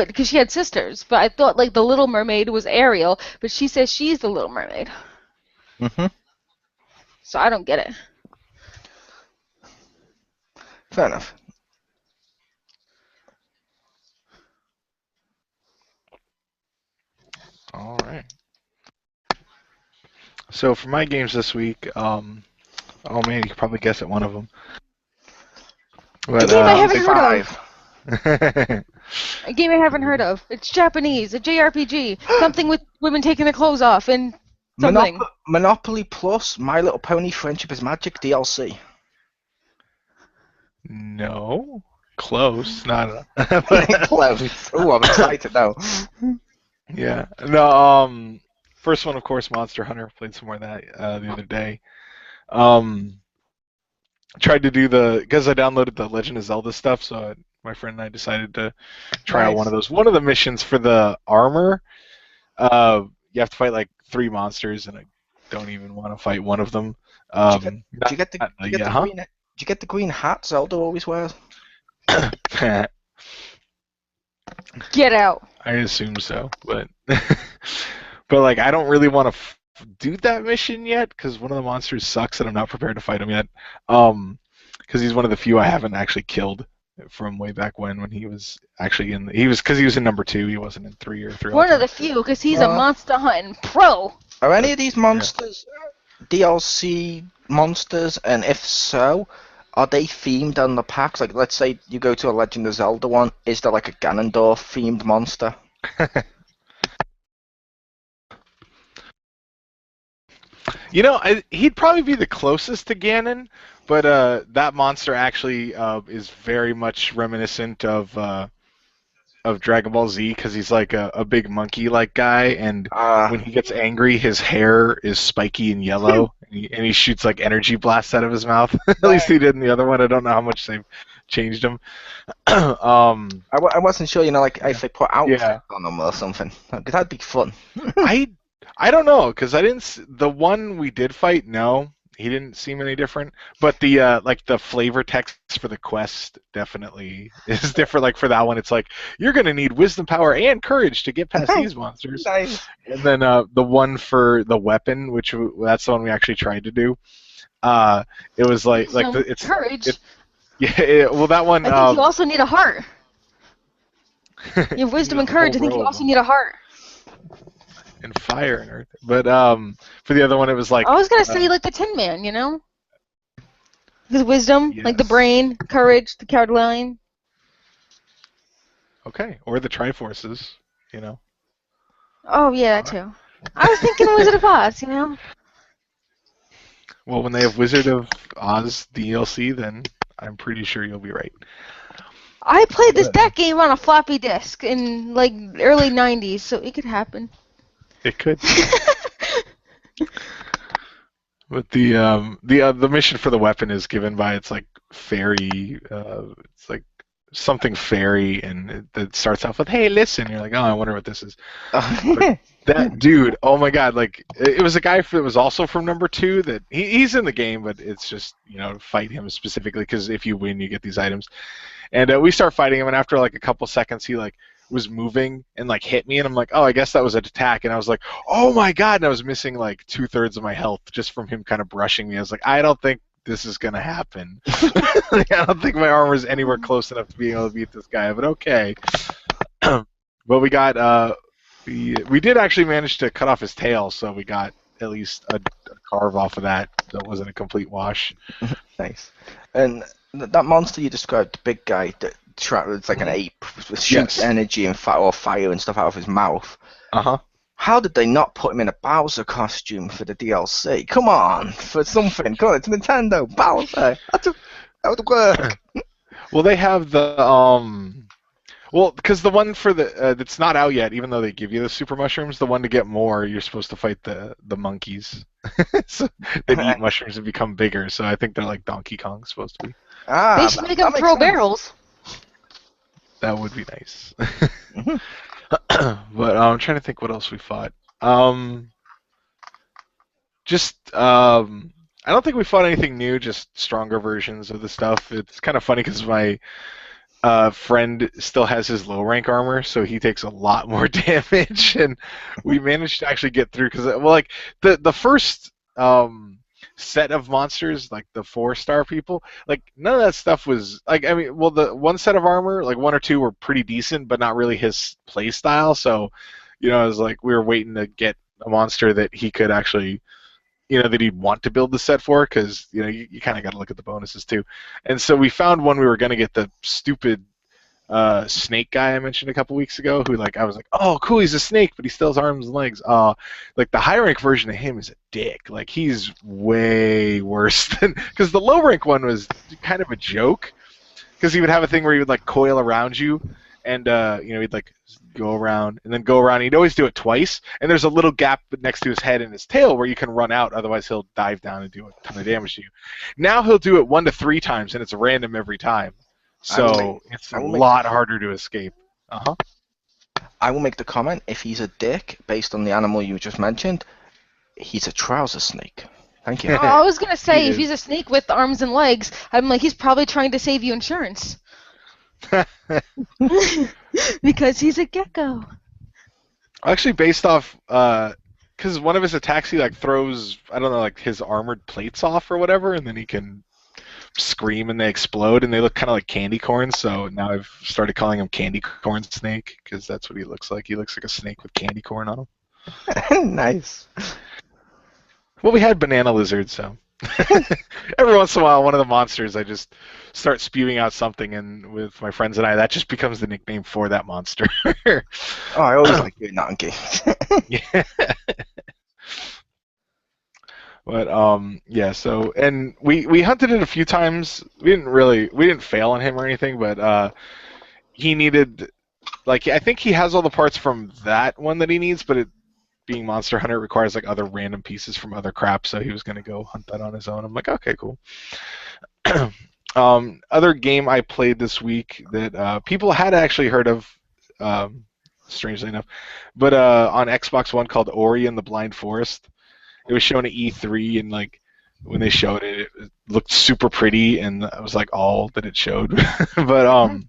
because she had sisters, but I thought like the Little Mermaid was Ariel, but she says she's the Little Mermaid, Mm-hmm. so I don't get it. Fair enough. All right. So for my games this week, oh man, you could probably guess at one of them. But, A game I haven't heard of. Five. A game I haven't heard of. It's Japanese, a JRPG, something with women taking their clothes off and something. Monopoly Plus, My Little Pony Friendship is Magic DLC. No, close. Not. Close. Oh, I'm excited now. Yeah. No. First one, of course, Monster Hunter. Played some more of that the other day. Tried to do because I downloaded the Legend of Zelda stuff, so my friend and I decided to try out one of those. One of the missions for the armor, you have to fight like 3 monsters, and I don't even want to fight one of them. Did you get the green hat Zelda always wears? Get out. I assume so, but but like I don't really want to do that mission yet because one of the monsters sucks and I'm not prepared to fight him yet. Because he's one of the few I haven't actually killed from way back when he was actually he was in number 2. He wasn't in 3 or 3. One of the few, because he's a monster hunting pro. Are any of these monsters DLC monsters? And if so, are they themed on the packs? Like, let's say you go to a Legend of Zelda one, is there like a Ganondorf themed monster? You know, he'd probably be the closest to Ganon, but that monster actually is very much reminiscent of of Dragon Ball Z because he's like a big monkey-like guy, and when Ah, he gets angry, his hair is spiky and yellow, and he shoots like energy blasts out of his mouth. At least nice. he did in the other one. I don't know how much they've changed him. um, I wasn't sure, like yeah, if they put outfits yeah. on them or something. That'd be fun. I I don't know because I didn't the one we did fight. No, he didn't seem any different. But the like the flavor text for the quest definitely is different. Like for that one, it's like you're gonna need wisdom power and courage to get past these monsters. Nice. And then the one for the weapon, which that's the one we actually tried to do. It was like Wisdom, it's courage. it yeah. Well, that one. I think you also need a heart. You have wisdom the and courage. whole I think row you of also them. need a heart. And fire and everything. But for the other one, it was like I was gonna say like the Tin Man, His wisdom, like the yes. brain, courage, the coward lion. Okay, or the Triforces, Oh yeah, that too. I was thinking Wizard of Oz, Well, when they have Wizard of Oz DLC, then I'm pretty sure you'll be right. I played this deck game on a floppy disk in like early '90s, so it could happen. It could. But the mission for the weapon is given by it's like fairy. It's like something fairy, and it starts off with "Hey, listen." You're like, "Oh, I wonder what this is." But that dude, oh my god! Like it was a guy that was also from number 2. That he's in the game, but it's just fight him specifically because if you win, you get these items. And we start fighting him, and after like a couple seconds, he like was moving and like hit me, and I'm like, oh, I guess that was an attack. And I was like, oh my god! And I was missing like 2/3 of my health just from him kind of brushing me. I was like, I don't think this is gonna happen. Like, I don't think my armor is anywhere close enough to being able to beat this guy. But okay. But we got we did actually manage to cut off his tail, so we got at least a carve off of that. That wasn't a complete wash. Nice. And that monster you described, the big guy, it's like an ape with shoots Yes. energy and fire and stuff out of his mouth. Uh-huh. How did they not put him in a Bowser costume for the DLC? Come on, for something. Come on, it's Nintendo. Bowser. That would work. Well, they have the well, because the one for the that's not out yet, even though they give you the super mushrooms, the one to get more, you're supposed to fight the monkeys. So they eat mushrooms and become bigger. So I think they're like Donkey Kong supposed to be. Ah, They should make him that throw makes sense. barrels. That would be nice. Mhm. But I'm trying to think what else we fought. Just I don't think we fought anything new. Just stronger versions of the stuff. It's kind of funny because my friend still has his low rank armor, so he takes a lot more damage, and we managed to actually get through because like the first set of monsters, like the 4-star people, like none of that stuff was like, I mean, well, the one set of armor, like 1 or 2 were pretty decent, but not really his play style. So it was like we were waiting to get a monster that he could actually that he'd want to build the set for, because you kind of got to look at the bonuses too. And so we found one we were going to get, the stupid snake guy I mentioned a couple weeks ago, who I was like, oh cool, he's a snake, but he still has arms and legs. Like the high rank version of him is a dick. Like he's way worse than, because the low rank one was kind of a joke, because he would have a thing where he would like coil around you, and he'd like go around and then go around. He'd always do it twice, and there's a little gap next to his head and his tail where you can run out, otherwise he'll dive down and do a ton of damage to you. Now he'll do it 1 to 3 times, and it's random every time, so it's a lot harder to escape. I will make the comment, if he's a dick, based on the animal you just mentioned, he's a trouser snake. Thank you. Oh, I was gonna say, He if is. he's a snake with arms and legs, I'm like, he's probably trying to save you insurance. Because he's a gecko. Actually, based off, because one of his attacks, he like throws, I don't know, like his armored plates off or whatever, and then he can scream and they explode, and they look kind of like candy corns. So now I've started calling him Candy Corn Snake, because that's what he looks like. He looks like a snake with candy corn on him. Nice. Well, we had banana lizards, so every once in a while, one of the monsters, I just start spewing out something, and with my friends and I, that just becomes the nickname for that monster. Oh, I always like doing that on games. Yeah. But yeah. So, and we hunted it a few times. We didn't fail on him or anything, but he needed like I think he has all the parts from that one that he needs, but it being Monster Hunter requires like other random pieces from other crap, so he was gonna go hunt that on his own. I'm like, okay, cool. Other game I played this week that people had actually heard of, strangely enough, but on Xbox One called Ori and the Blind Forest. It was shown at E3, and like when they showed it, it looked super pretty, and that was like all that it showed. But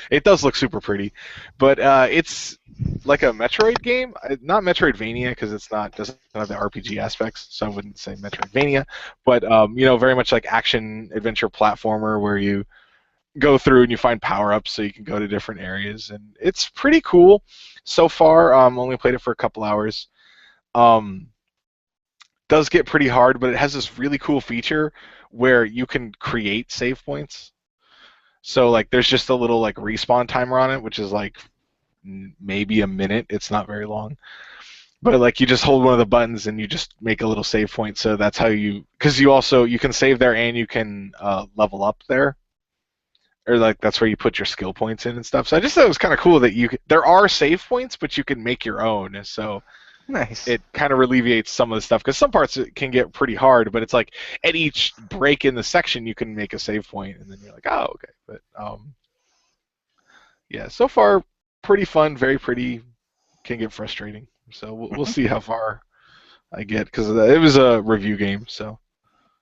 it does look super pretty. But it's like a Metroid game, not Metroidvania because it's not doesn't have the RPG aspects, so I wouldn't say Metroidvania. But very much like action adventure platformer where you go through and you find power-ups so you can go to different areas, and it's pretty cool so far. Only played it for a couple hours. Does get pretty hard, but it has this really cool feature where you can create save points. So like there's just a little like respawn timer on it, which is like maybe a minute. It's not very long. But like you just hold one of the buttons and you just make a little save point. So that's how because you can save there and you can level up there. Or like that's where you put your skill points in and stuff. So I just thought it was kind of cool that there are save points, but you can make your own. So Nice. it kind of alleviates some of the stuff because some parts it can get pretty hard, but it's like at each break in the section you can make a save point, and then you're like, oh, okay. But yeah, so far pretty fun, very pretty. Can get frustrating, so we'll see how far I get because it was a review game, so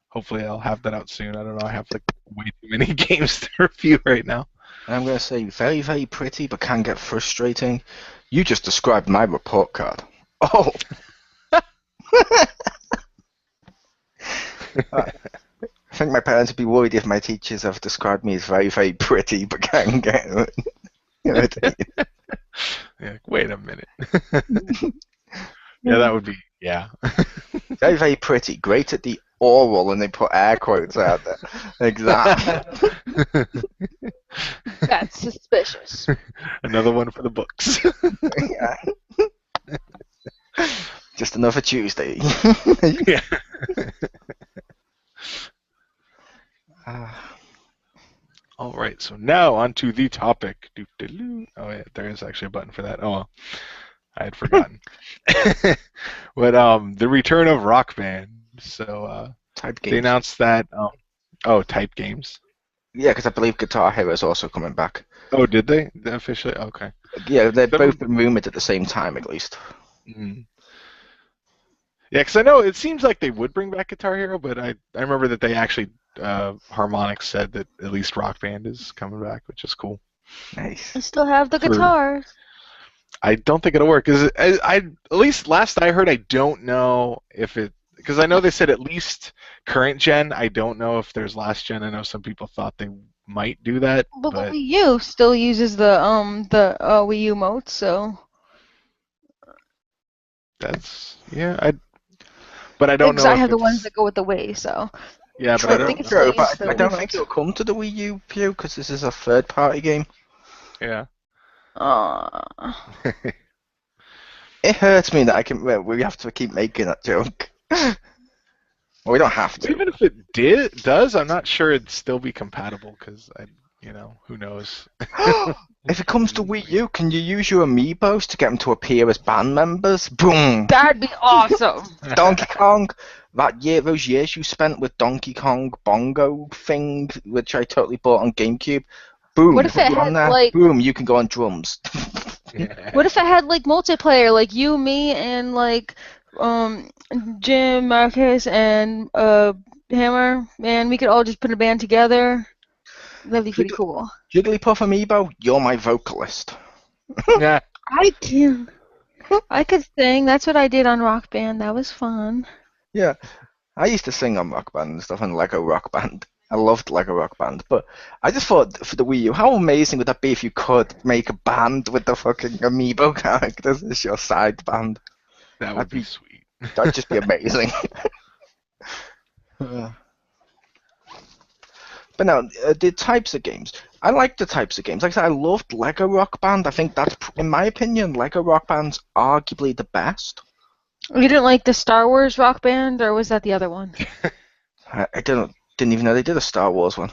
hopefully I'll have that out soon. I don't know, I have like way too many games to review right now. I'm going to say very, very pretty, but can get frustrating. You just described my report card. Oh! I think my parents would be worried if my teachers have described me as very, very pretty, but can get... Yeah, wait a minute. Yeah, that would be... Yeah. Very, very pretty. Great at the oral, and they put air quotes out there. Exactly. That's suspicious. Another one for the books. Yeah. Just another Tuesday. Yeah. All right, so now on to the topic. Oh, yeah, there is actually a button for that. Oh, well, I had forgotten. But the return of Rock Band. So Type games. they announced that. Type games. Yeah, because I believe Guitar Hero is also coming back. Oh, did they? Officially? Okay. Yeah, they've both been rumored at the same time, at least. Mm-hmm. Yeah, because I know it seems like they would bring back Guitar Hero, but I remember that they actually Harmonix said that at least Rock Band is coming back, which is cool. Nice. I still have the guitars. I don't think it'll work because at least last I heard, I don't know if it because I know they said at least current gen. I don't know if there's last gen. I know some people thought they might do that, But the Wii U still uses the Wii U mode, so that's but I don't know. I have the ones that go with the Wii, so. Yeah, True, but I don't. true, but the I don't Wii think modes. it'll come to the Wii U because this is a third-party game. Yeah. It hurts me that we have to keep making that joke. Well, we don't have to. Even if it does, I'm not sure it'd still be compatible because who knows. If it comes to Wii U, can you use your Amiibos to get them to appear as band members? Boom! That'd be awesome. Donkey Kong, those years you spent with Donkey Kong Bongo thing, which I totally bought on GameCube. Boom! What if it had, like- Boom! You can go on drums. What if it had like multiplayer, like you, me, and like Jim, Marcus, and Hammer, and we could all just put a band together? That'd be pretty cool. Jigglypuff Amiibo, you're my vocalist. Yeah. I could sing. That's what I did on Rock Band. That was fun. Yeah, I used to sing on Rock Band and stuff on Lego Rock Band. I loved Lego Rock Band, but I just thought for the Wii U, how amazing would that be if you could make a band with the fucking Amiibo characters as your side band? That would be sweet. That'd just be amazing. But now, the types of games. I like the types of games. Like I said, I loved Lego Rock Band. I think that's, in my opinion, Lego Rock Band's arguably the best. You didn't like the Star Wars Rock Band, or was that the other one? I didn't even know they did a Star Wars one.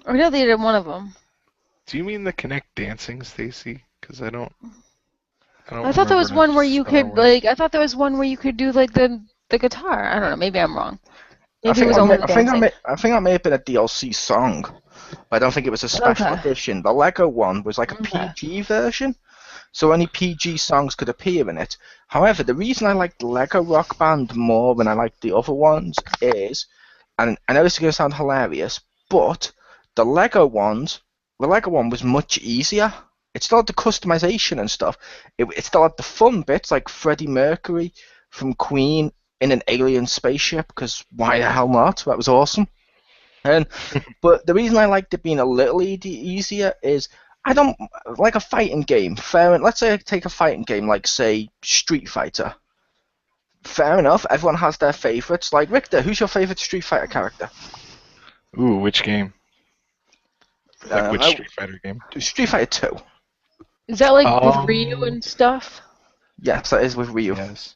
I know they did one of them. Do you mean the Kinect dancing, Stacy? Because I don't I thought there was remember one where you Star could Wars. I thought there was one where you could do like the guitar. I don't know. Maybe I'm wrong. I Maybe it think was I, only may, the I think I dancing. may, I think that may have been a DLC song, but I don't think it was a special Okay. edition. The Lego one was like a Okay. PG version, so only PG songs could appear in it. However, the reason I like Lego Rock Band more than I like the other ones is, and I know this is going to sound hilarious, but the Lego ones, the Lego one was much easier. It still had the customization and stuff. It still had the fun bits like Freddie Mercury from Queen in an alien spaceship, because why the hell not? That was awesome. And but the reason I liked it being a little easier is I don't like a fighting game. Let's say I take a fighting game like say Street Fighter. Fair enough. Everyone has their favorites. Like Richter, who's your favorite Street Fighter character? Ooh, which game? Like which I, Street Fighter game? Street Fighter 2. Is that like with Ryu Um, and stuff? Yes, that is with Ryu. yes.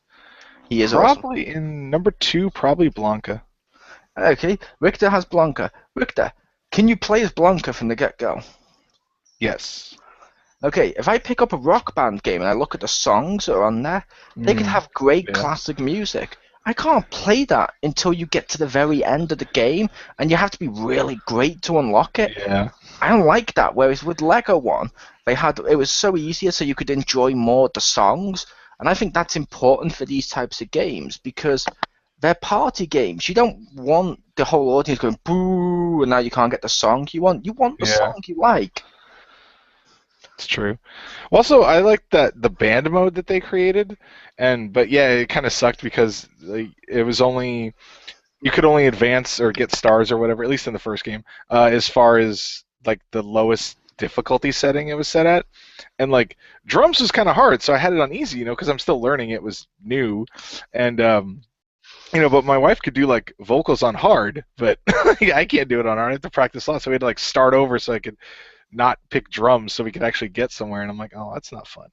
He is awesome. Probably in number 2, probably Blanca. Okay, Richter has Blanca. Richter, can you play as Blanca from the get-go? Yes. Okay, if I pick up a Rock Band game and I look at the songs that are on there, they could have great yeah. classic music. I can't play that until you get to the very end of the game, and you have to be really great to unlock it. Yeah. I don't like that. Whereas with Lego One, it was so easier, so you could enjoy more of the songs, and I think that's important for these types of games because they're party games. You don't want the whole audience going boo, and now you can't get the song you want. You want the song you like. It's true. Also, I like the band mode that they created, but yeah, it kind of sucked because it was only you could only advance or get stars or whatever, at least in the first game, as far as like the lowest difficulty setting it was set at, and like drums was kind of hard, so I had it on easy, because I'm still learning. It was new, and but my wife could do like vocals on hard, but I can't do it on hard. I have to practice a lot, so we had to like start over so I could not pick drums so we could actually get somewhere, and I'm like, oh, that's not fun.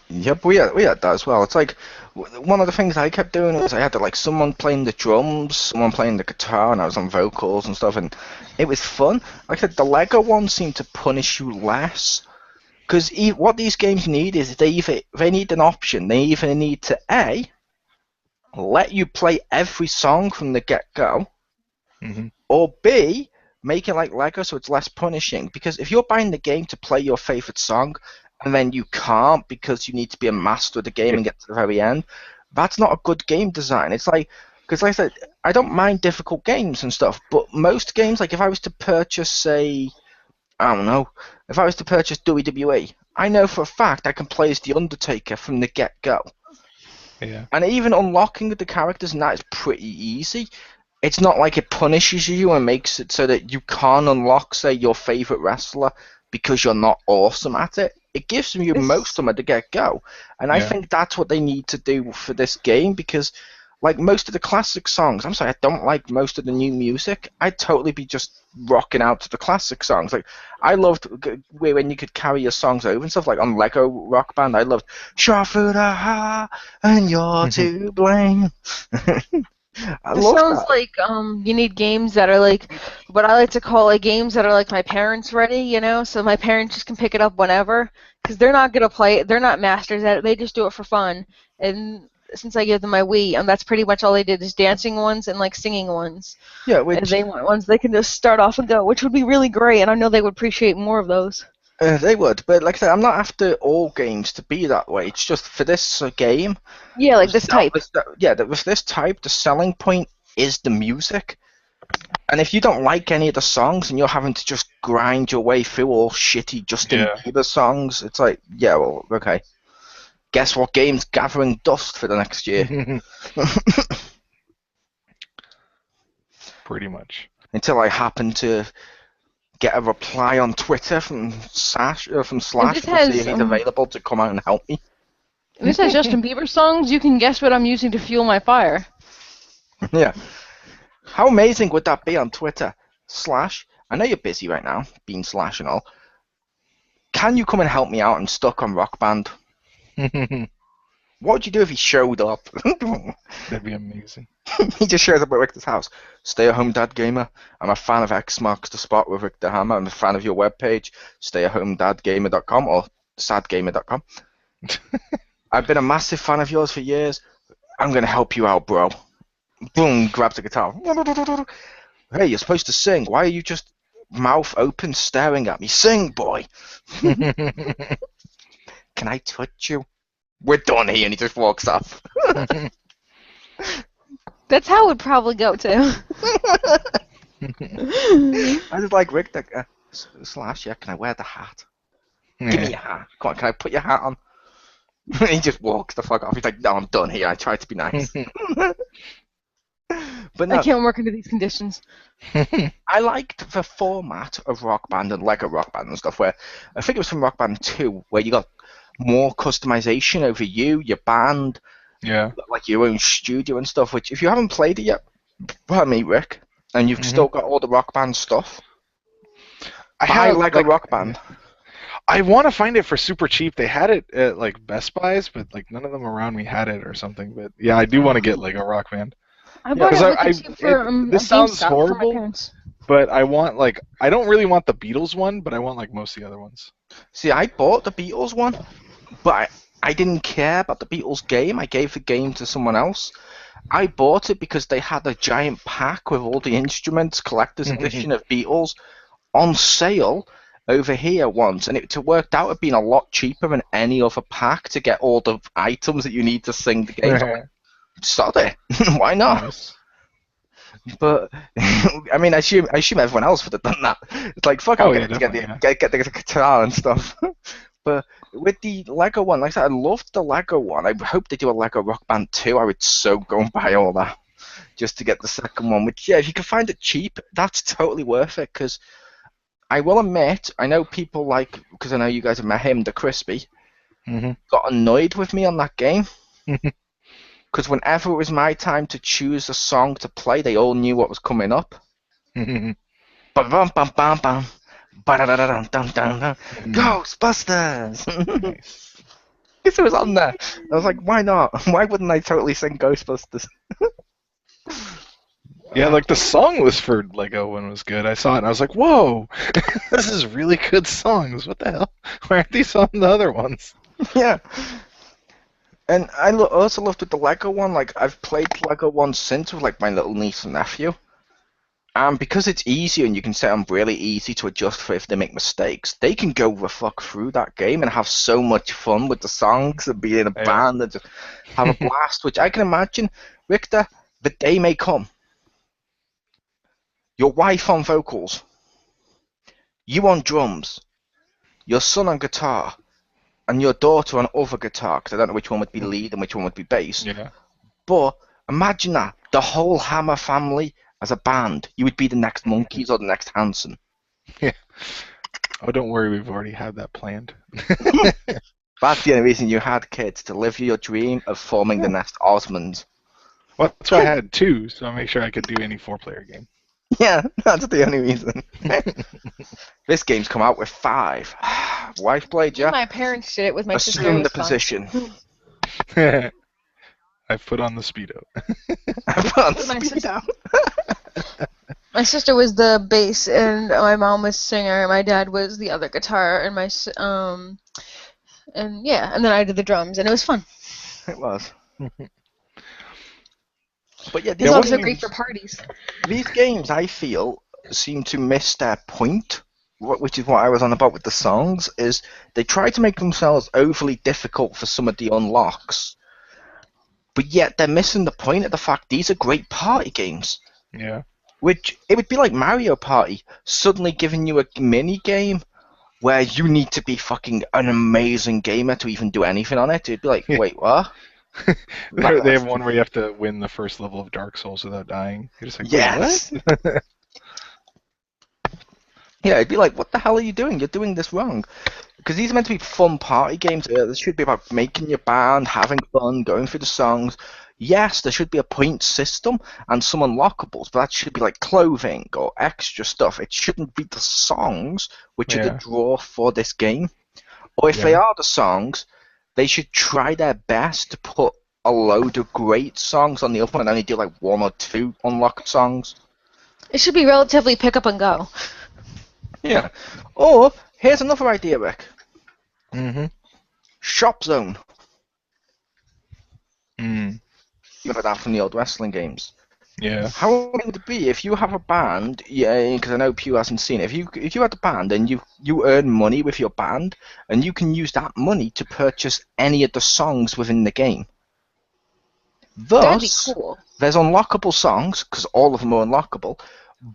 Yep, we had that as well. It's like one of the things I kept doing was I had to like someone playing the drums, someone playing the guitar, and I was on vocals and stuff, and it was fun. Like I said, the Lego ones seem to punish you less because what these games need is they need an option. They either need to let you play every song from the get-go, or B, make it like Lego so it's less punishing. Because if you're buying the game to play your favorite song and then you can't because you need to be a master of the game and get to the very end, that's not a good game design. It's like, because like I said, I don't mind difficult games and stuff, but most games, like if I was to purchase, say, I don't know, if I was to purchase WWE, I know for a fact I can play as The Undertaker from the get-go. Yeah. And even unlocking the characters and that is pretty easy. It's not like it punishes you and makes it so that you can't unlock, say, your favorite wrestler because you're not awesome at it. It gives you most of them at the get-go. And I think that's what they need to do for this game because, like, most of the classic songs, I'm sorry, I don't like most of the new music. I'd totally be just rocking out to the classic songs. Like, I loved when you could carry your songs over and stuff, like on Lego Rock Band. I loved Shafuda and You're to Blame. I It love sounds that. like you need games that are like what I like to call like games that are like my parents ready, so my parents just can pick it up whenever because they're not gonna play it. They're not masters at it. They just do it for fun. And since I give them my Wii, that's pretty much all they did is dancing ones and like singing ones. Yeah, And they want ones they can just start off and go, which would be really great. And I know they would appreciate more of those. they would, but like I said, I'm not after all games to be that way. It's just for this game. Yeah, like this type. With this type, the selling point is the music. And if you don't like any of the songs and you're having to just grind your way through all shitty Justin Bieber songs, it's like, yeah, well, okay. Guess what game's gathering dust for the next year? Pretty much. Until I happen to get a reply on Twitter from Slash to see if he's available to come out and help me. If this has Justin Bieber songs, you can guess what I'm using to fuel my fire. Yeah. How amazing would that be on Twitter? Slash, I know you're busy right now, being Slash and all. Can you come and help me out? I'm stuck on Rock Band. What would you do if he showed up? That'd be amazing. He just shows up at Richter's house. Stay-at-home dad gamer. I'm a fan of X marks the spot with Richter Hammer. I'm a fan of your webpage, stayathomedadgamer.com or sadgamer.com. I've been a massive fan of yours for years. I'm going to help you out, bro. Boom, grabs the guitar. Hey, you're supposed to sing. Why are you just mouth open staring at me? Sing, boy. Can I touch you? We're done here, and he just walks off. That's how it would probably go too. I just like Rick. Slash, yeah, can I wear the hat? Give me your hat. Come on, can I put your hat on? He just walks the fuck off. He's like, no, I'm done here. I tried to be nice. But no, I can't work under these conditions. I liked the format of Rock Band and Lego Rock Band and stuff, where I think it was from Rock Band 2, where you got more customization over you, your band, like your own studio and stuff, which if you haven't played it yet, pardon me, Rick, and you've still got all the Rock Band stuff, buy Lego Rock Band. I want to find it for super cheap. They had it at like Best Buys, but like none of them around me had it or something. But yeah, I do want to get Lego Rock Band. I bought it really cheap for this sounds horrible, but I want like I don't really want the Beatles one, but I want like most of the other ones. See, I bought the Beatles one, but I didn't care about the Beatles game. I gave the game to someone else. I bought it because they had a giant pack with all the instruments, collector's edition of Beatles, on sale over here once, and it worked out at being a lot cheaper than any other pack to get all the items that you need to sing the game. Sod it. Why not? Nice. But I mean, I assume everyone else would have done that. It's like fuck, I'm gonna get the guitar and stuff. But with the Lego one, like I said, I loved the Lego one. I hope they do a Lego Rock Band 2. I would so go and buy all that just to get the second one. Which, yeah, if you can find it cheap, that's totally worth it. Because I will admit, I know people like, because I know you guys have met him, the Crispy, got annoyed with me on that game. Because whenever it was my time to choose a song to play, they all knew what was coming up. Bum bum bum bum bum. Ghostbusters! Nice. It was on there. I was like, why not? Why wouldn't I totally sing Ghostbusters? Yeah, like the song was for Lego when it was good. I saw it and I was like, whoa, this is really good songs. What the hell? Why aren't these on the other ones? Yeah. And I also loved with the Lego one, like, I've played Lego one since with, like, my little niece and nephew. And because it's easy and you can set them really easy to adjust for if they make mistakes, they can go the fuck through that game and have so much fun with the songs and be in a band and just have a blast, which I can imagine, Richter, the day may come. Your wife on vocals, you on drums, your son on guitar, and your daughter on other guitar, because I don't know which one would be lead and which one would be bass. Yeah. But imagine that, the whole Hammer family as a band. You would be the next Monkeys or the next Hanson. Yeah. Oh, don't worry, we've already had that planned. That's the only reason you had kids, to live your dream of forming the next Osmonds. Well, that's why I had two, so I'll make sure I could do any 4-player game. Yeah, that's the only reason. This game's come out with 5. Wife played, yeah? My parents did it with my sister. Assume the position. I've put on the Speedo. I've put on the Speedo. My sister was the bass, and my mom was singer. My dad was the other guitar, and and then I did the drums, and it was fun. It was. But yeah, these songs are great for parties. These games, I feel, seem to miss their point, which is what I was on about with the songs, is they try to make themselves overly difficult for some of the unlocks, but yet they're missing the point of the fact these are great party games. Yeah. Which, it would be like Mario Party, suddenly giving you a mini game where you need to be fucking an amazing gamer to even do anything on it. It'd be like, wait, what? They have one where you have to win the first level of Dark Souls without dying. You're just like, yes. What? Yeah, it'd be like, what the hell are you doing? You're doing this wrong. Because these are meant to be fun party games. This should be about making your band, having fun, going through the songs. Yes, there should be a point system and some unlockables, but that should be like clothing or extra stuff. It shouldn't be the songs, which are the draw for this game. Or if they are the songs, they should try their best to put a load of great songs on the other one and only do like 1 or 2 unlocked songs. It should be relatively pick up and go. Yeah. Or here's another idea, Rick. Mm-hmm. Shop Zone. Mm. You remember that from the old wrestling games. Yeah. How would it be if you have a band? Yeah, because I know Pew hasn't seen it. If you had a band and you earn money with your band, and you can use that money to purchase any of the songs within the game. That'd be Thus, cool. there's unlockable songs because all of them are unlockable,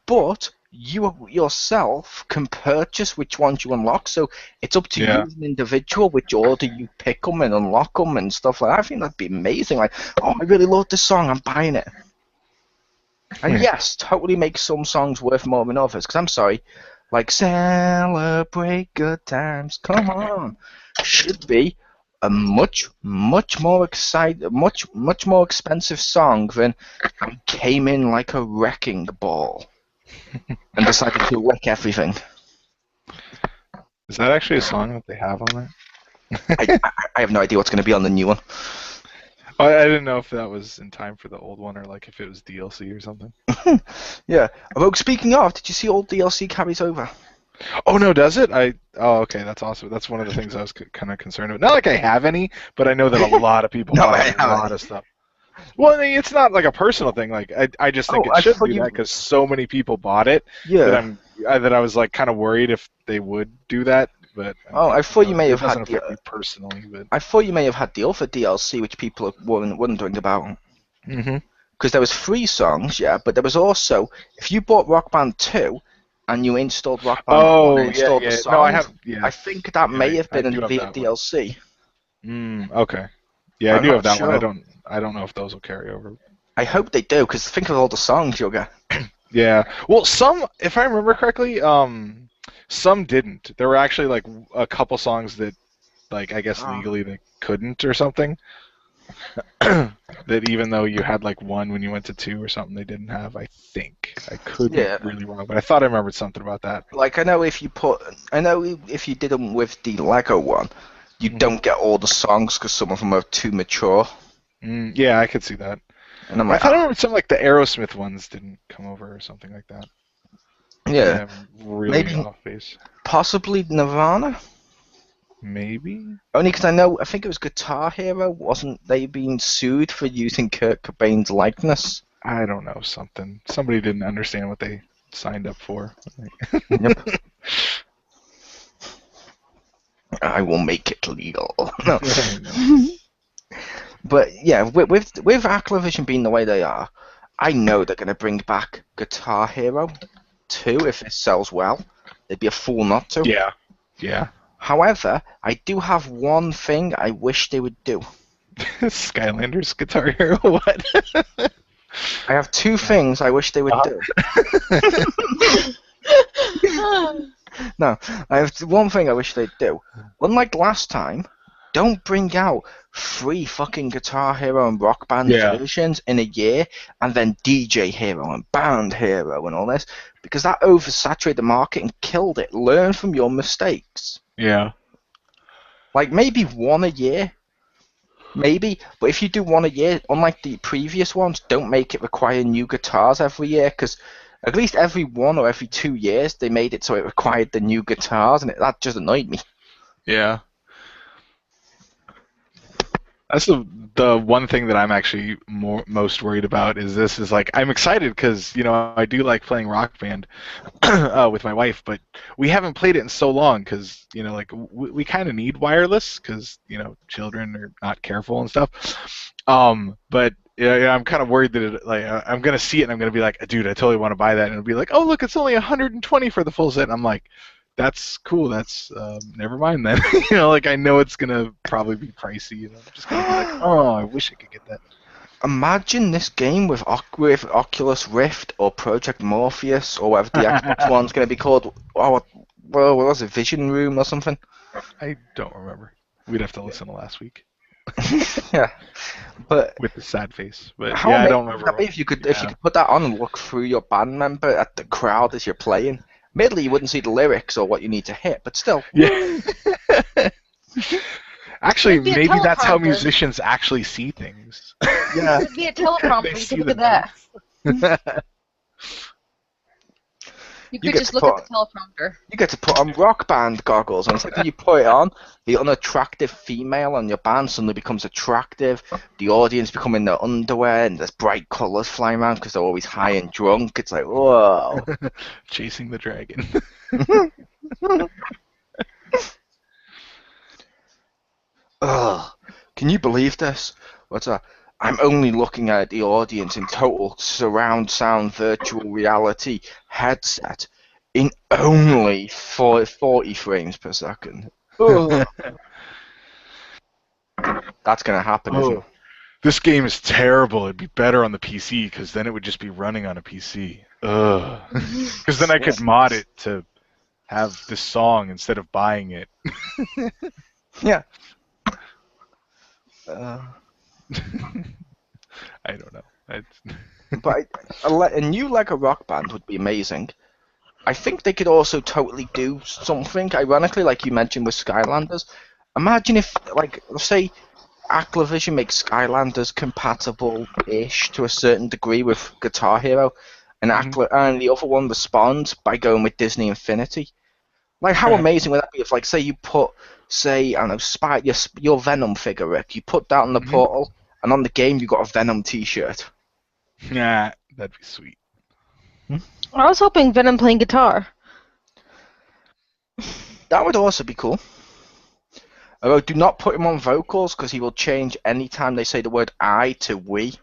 but you yourself can purchase which ones you unlock. So it's up to you as an individual which order you pick them and unlock them and stuff like that. I think that'd be amazing. Like, oh, I really love this song. I'm buying it. And yes, totally make some songs worth more than others. Because I'm sorry, like Celebrate Good Times, come on, should be a much more expensive song than I came in like a wrecking ball and decided to wreck everything. Is that actually a song that they have on I have no idea what's going to be on the new one. Oh, I didn't know if that was in time for the old one or like if it was DLC or something. Yeah. Rogue, speaking of, did you see old DLC carries over? Oh no, does it? Oh, okay, that's awesome. That's one of the things I was kind of concerned about. Not like I have any, but I know that a lot of people buy a lot of stuff. Well, I mean, it's not like a personal thing. Like I just think it should do that because so many people bought it. Yeah. That I was like kind of worried if they would do that. But I thought you may have had me personally. But I thought you may have had the other DLC, which people were wondering about. Mm-hmm. Because there was 3 songs, yeah, but there was also, if you bought Rock Band 2 and you installed Rock Band 1 and installed the songs, no, I have. Yeah. I think that may have been in the DLC. Okay. Yeah, I do have that sure. one. I don't know if those will carry over. I hope they do, because think of all the songs you'll get. Yeah. Well, some, if I remember correctly, some didn't. There were actually like a couple songs that, like, I guess legally they couldn't or something. That even though you had like 1 when you went to 2 or something, they didn't have. I think I could be really wrong, but I thought I remembered something about that. Like I know if you did them with the Lego one, you don't get all the songs because some of them are too mature. Yeah, I could see that. And I'm like, I thought I remember some like the Aerosmith ones didn't come over or something like that. Yeah, really maybe off base. Possibly Nirvana. Maybe. Only because I think it was Guitar Hero. Wasn't they being sued for using Kurt Cobain's likeness? I don't know, something. Somebody didn't understand what they signed up for. Yep. I will make it legal. No. But yeah, with Activision being the way they are, I know they're going to bring back Guitar Hero 2 if it sells well. They'd be a fool not to. Yeah. Yeah. However, I do have one thing I wish they would do. Skylanders Guitar Hero, what? I have 2 things I wish they would do. No, I have one thing I wish they'd do. Unlike last time, don't bring out 3 fucking Guitar Hero and Rock Band versions in a year, and then DJ Hero and Band Hero and all this, because that oversaturated the market and killed it. Learn from your mistakes. Yeah. Like, maybe 1 a year. Maybe. But if you do 1 a year, unlike the previous ones, don't make it require new guitars every year, because at least every 1 or every 2 years, they made it so it required the new guitars, and that just annoyed me. Yeah. That's the one thing that I'm actually most worried about is like I'm excited because I do like playing Rock Band with my wife, but we haven't played it in so long because like we kind of need wireless because children are not careful and stuff. But I'm kind of worried that I'm gonna see it and I'm gonna be like, dude, I totally want to buy that, and it'll be like, oh look, it's only 120 for the full set. And I'm like, that's cool. That's never mind then. Like I know it's gonna probably be pricey. I'm just gonna be like, oh, I wish I could get that. Imagine this game with Oculus Rift or Project Morpheus or whatever the Xbox one's gonna be called. Oh, what was it? Vision Room or something? I don't remember. We'd have to listen to last week. Yeah, but with the sad face. But I don't remember. If you could put that on and look through your band member at the crowd as you're playing. Admittedly, you wouldn't see the lyrics or what you need to hit, but still. Yeah. Actually, It'd be a maybe that's how teleprompter. musicians actually see things. Yeah. It'd be a teleprompter. They You see could the look at that. notes. You You could get just to look at the put teleprompter. you get to put on rock band goggles, and it's like when you put it on, the unattractive female on your band suddenly becomes attractive. The audience become in their underwear, and there's bright colours flying around because they're always high and drunk. It's like, whoa. Chasing the dragon. Ugh. Can you believe this? What's that? I'm only looking at the audience in total surround sound virtual reality headset in only 40 frames per second. Ugh. That's going to happen, isn't it? Oh, this game is terrible. It'd be better on the PC because then it would just be running on a PC. Ugh. Because then I could mod it to have this song instead of buying it. Yeah. I don't know. But a new Lego Rock Band would be amazing. I think they could also totally do something, ironically, like you mentioned with Skylanders. Imagine if, like, let's say Activision makes Skylanders compatible-ish to a certain degree with Guitar Hero, and, and the other one responds by going with Disney Infinity. Like, how amazing would that be if, like, say you put, say, I don't know, your Venom figure, Rick, you put that on the portal, and on the game you got a Venom t-shirt. Yeah, that'd be sweet. I was hoping Venom playing guitar. That would also be cool. Although, do not put him on vocals, because he will change any time they say the word I to we.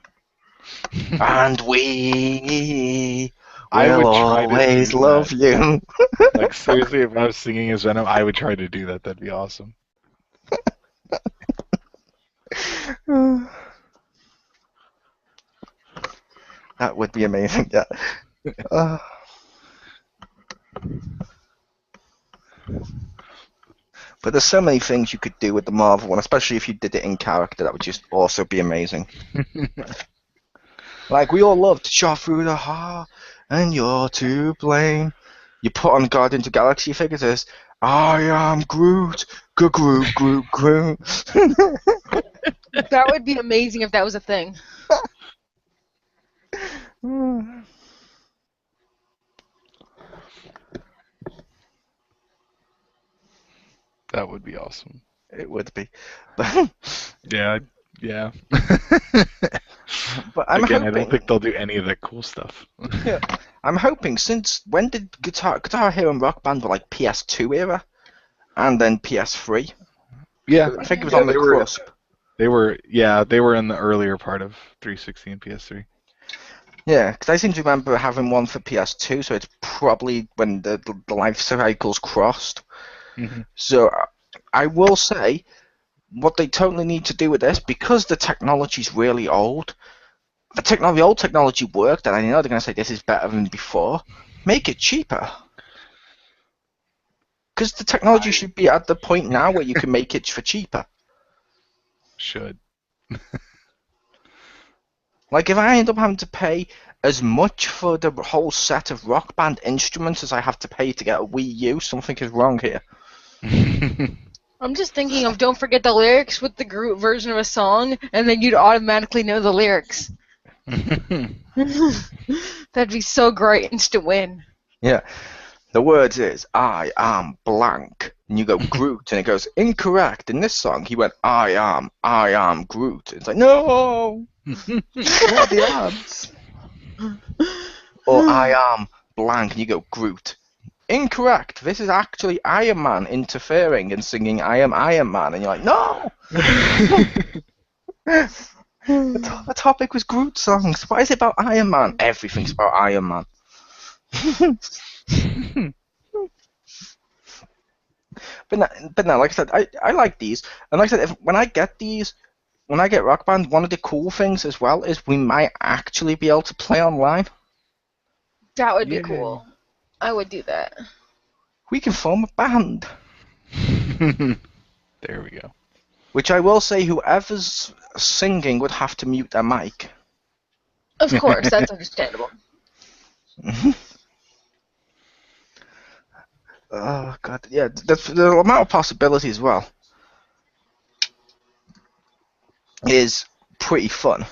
And we will always love you. Like, seriously, if I was singing as Venom, I would try to do that. That'd be awesome. That would be amazing, yeah. But there's so many things you could do with the Marvel one, especially if you did it in character. That would just also be amazing. Like, we all loved Shot Through the Heart, and you're to blame. You put on Guardians of the Galaxy figures as, I am Groot, Groot, Groot, Groot. That would be amazing if that was a thing. That would be awesome. It would be. Yeah. But I'm Again, hoping, I don't think they'll do any of that cool stuff. Yeah, I'm hoping, since when did Guitar Hero and Rock Band were like PS2 era, and then PS3? Yeah, I think it was on the cusp. They were in the earlier part of 360 and PS3. Yeah, because I seem to remember having one for PS2, so it's probably when the life cycles crossed. So I will say, what they totally need to do with this, because the technology's really old, the old technology worked, and I know they're going to say this is better than before, make it cheaper. Because the technology should be at the point now where you can make it for cheaper. Should. Like, if I end up having to pay as much for the whole set of Rock Band instruments as I have to pay to get a Wii U, something is wrong here. I'm just thinking of don't forget the lyrics with the Groot version of a song, and then you'd automatically know the lyrics. That'd be so great, instant win. Yeah. The words is, I am blank. And you go Groot, and it goes, incorrect. In this song, he went, I am Groot. It's like, no! What are the odds? Or I am blank, and you go Groot. Incorrect. This is actually Iron Man interfering and singing I am Iron Man. And you're like, no! The topic was Groot songs. Why is it about Iron Man? Everything's about Iron Man. But no, like I said, I like these. And like I said, when I get Rock Band, one of the cool things as well is we might actually be able to play online. That would be cool. I would do that. We can form a band. There we go. Which I will say, whoever's singing would have to mute their mic. Of course, that's understandable. Oh god, yeah, the amount of possibilities as well. is pretty fun.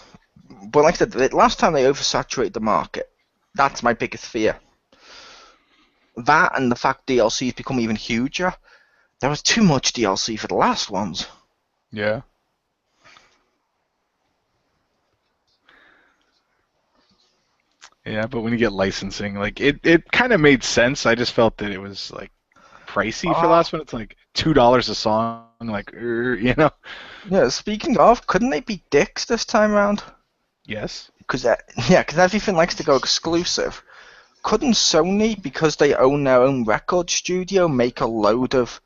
But like I said, the last time they oversaturated the market, that's my biggest fear. That and the fact DLC's become even huger. There was too much DLC for the last ones. Yeah. Yeah, but when you get licensing, like it kind of made sense. I just felt that it was like pricey for the last one. It's like $2 a song, like you know. Yeah, speaking of, couldn't they be dicks this time around? Yes. Because everything likes to go exclusive. Couldn't Sony, because they own their own record studio, make a load of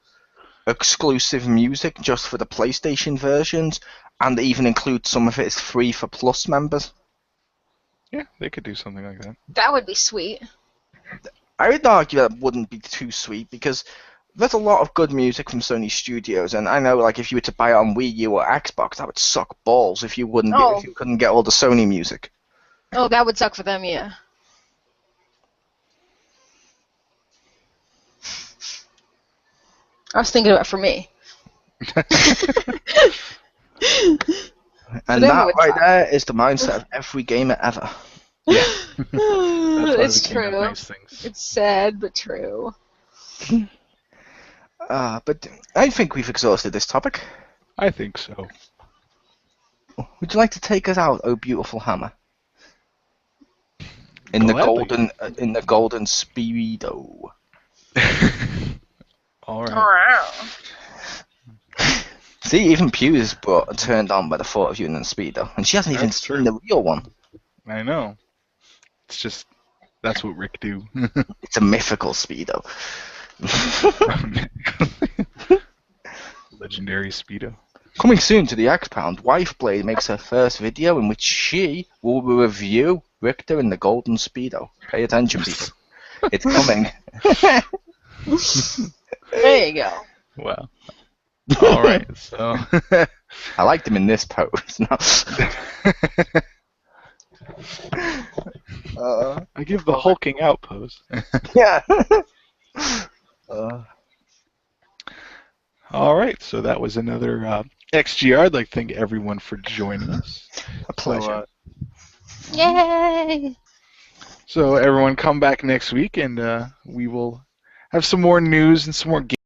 exclusive music just for the PlayStation versions, and even include some of it as free for Plus members? Yeah, they could do something like that. That would be sweet. I would argue that wouldn't be too sweet, because there's a lot of good music from Sony Studios, and I know, like, if you were to buy it on Wii U or Xbox, that would suck balls if you if you couldn't get all the Sony music. Oh, that would suck for them, yeah. I was thinking about it for me. And that right there is the mindset of every gamer ever. Yeah. It's we can't have true. nice things. It's sad, but true. But I think we've exhausted this topic. I think so. Would you like to take us out, oh beautiful hammer? In the golden speedo. All right. See, even Pew's turned on by the thought of you in the speedo, and she hasn't even seen the real one. I know. It's just that's what Rick do. It's a mythical speedo. Legendary speedo. Coming soon to the XPound, Wifeblade makes her first video in which she will review Richter in the golden speedo. Pay attention, people. It's coming. There you go. Wow. All right. So I liked him in this pose. I give the hulking out pose. Yeah. All right. So that was another XGR. I'd like to thank everyone for joining us. A pleasure. Yay! So everyone come back next week, and we will have some more news and some more games.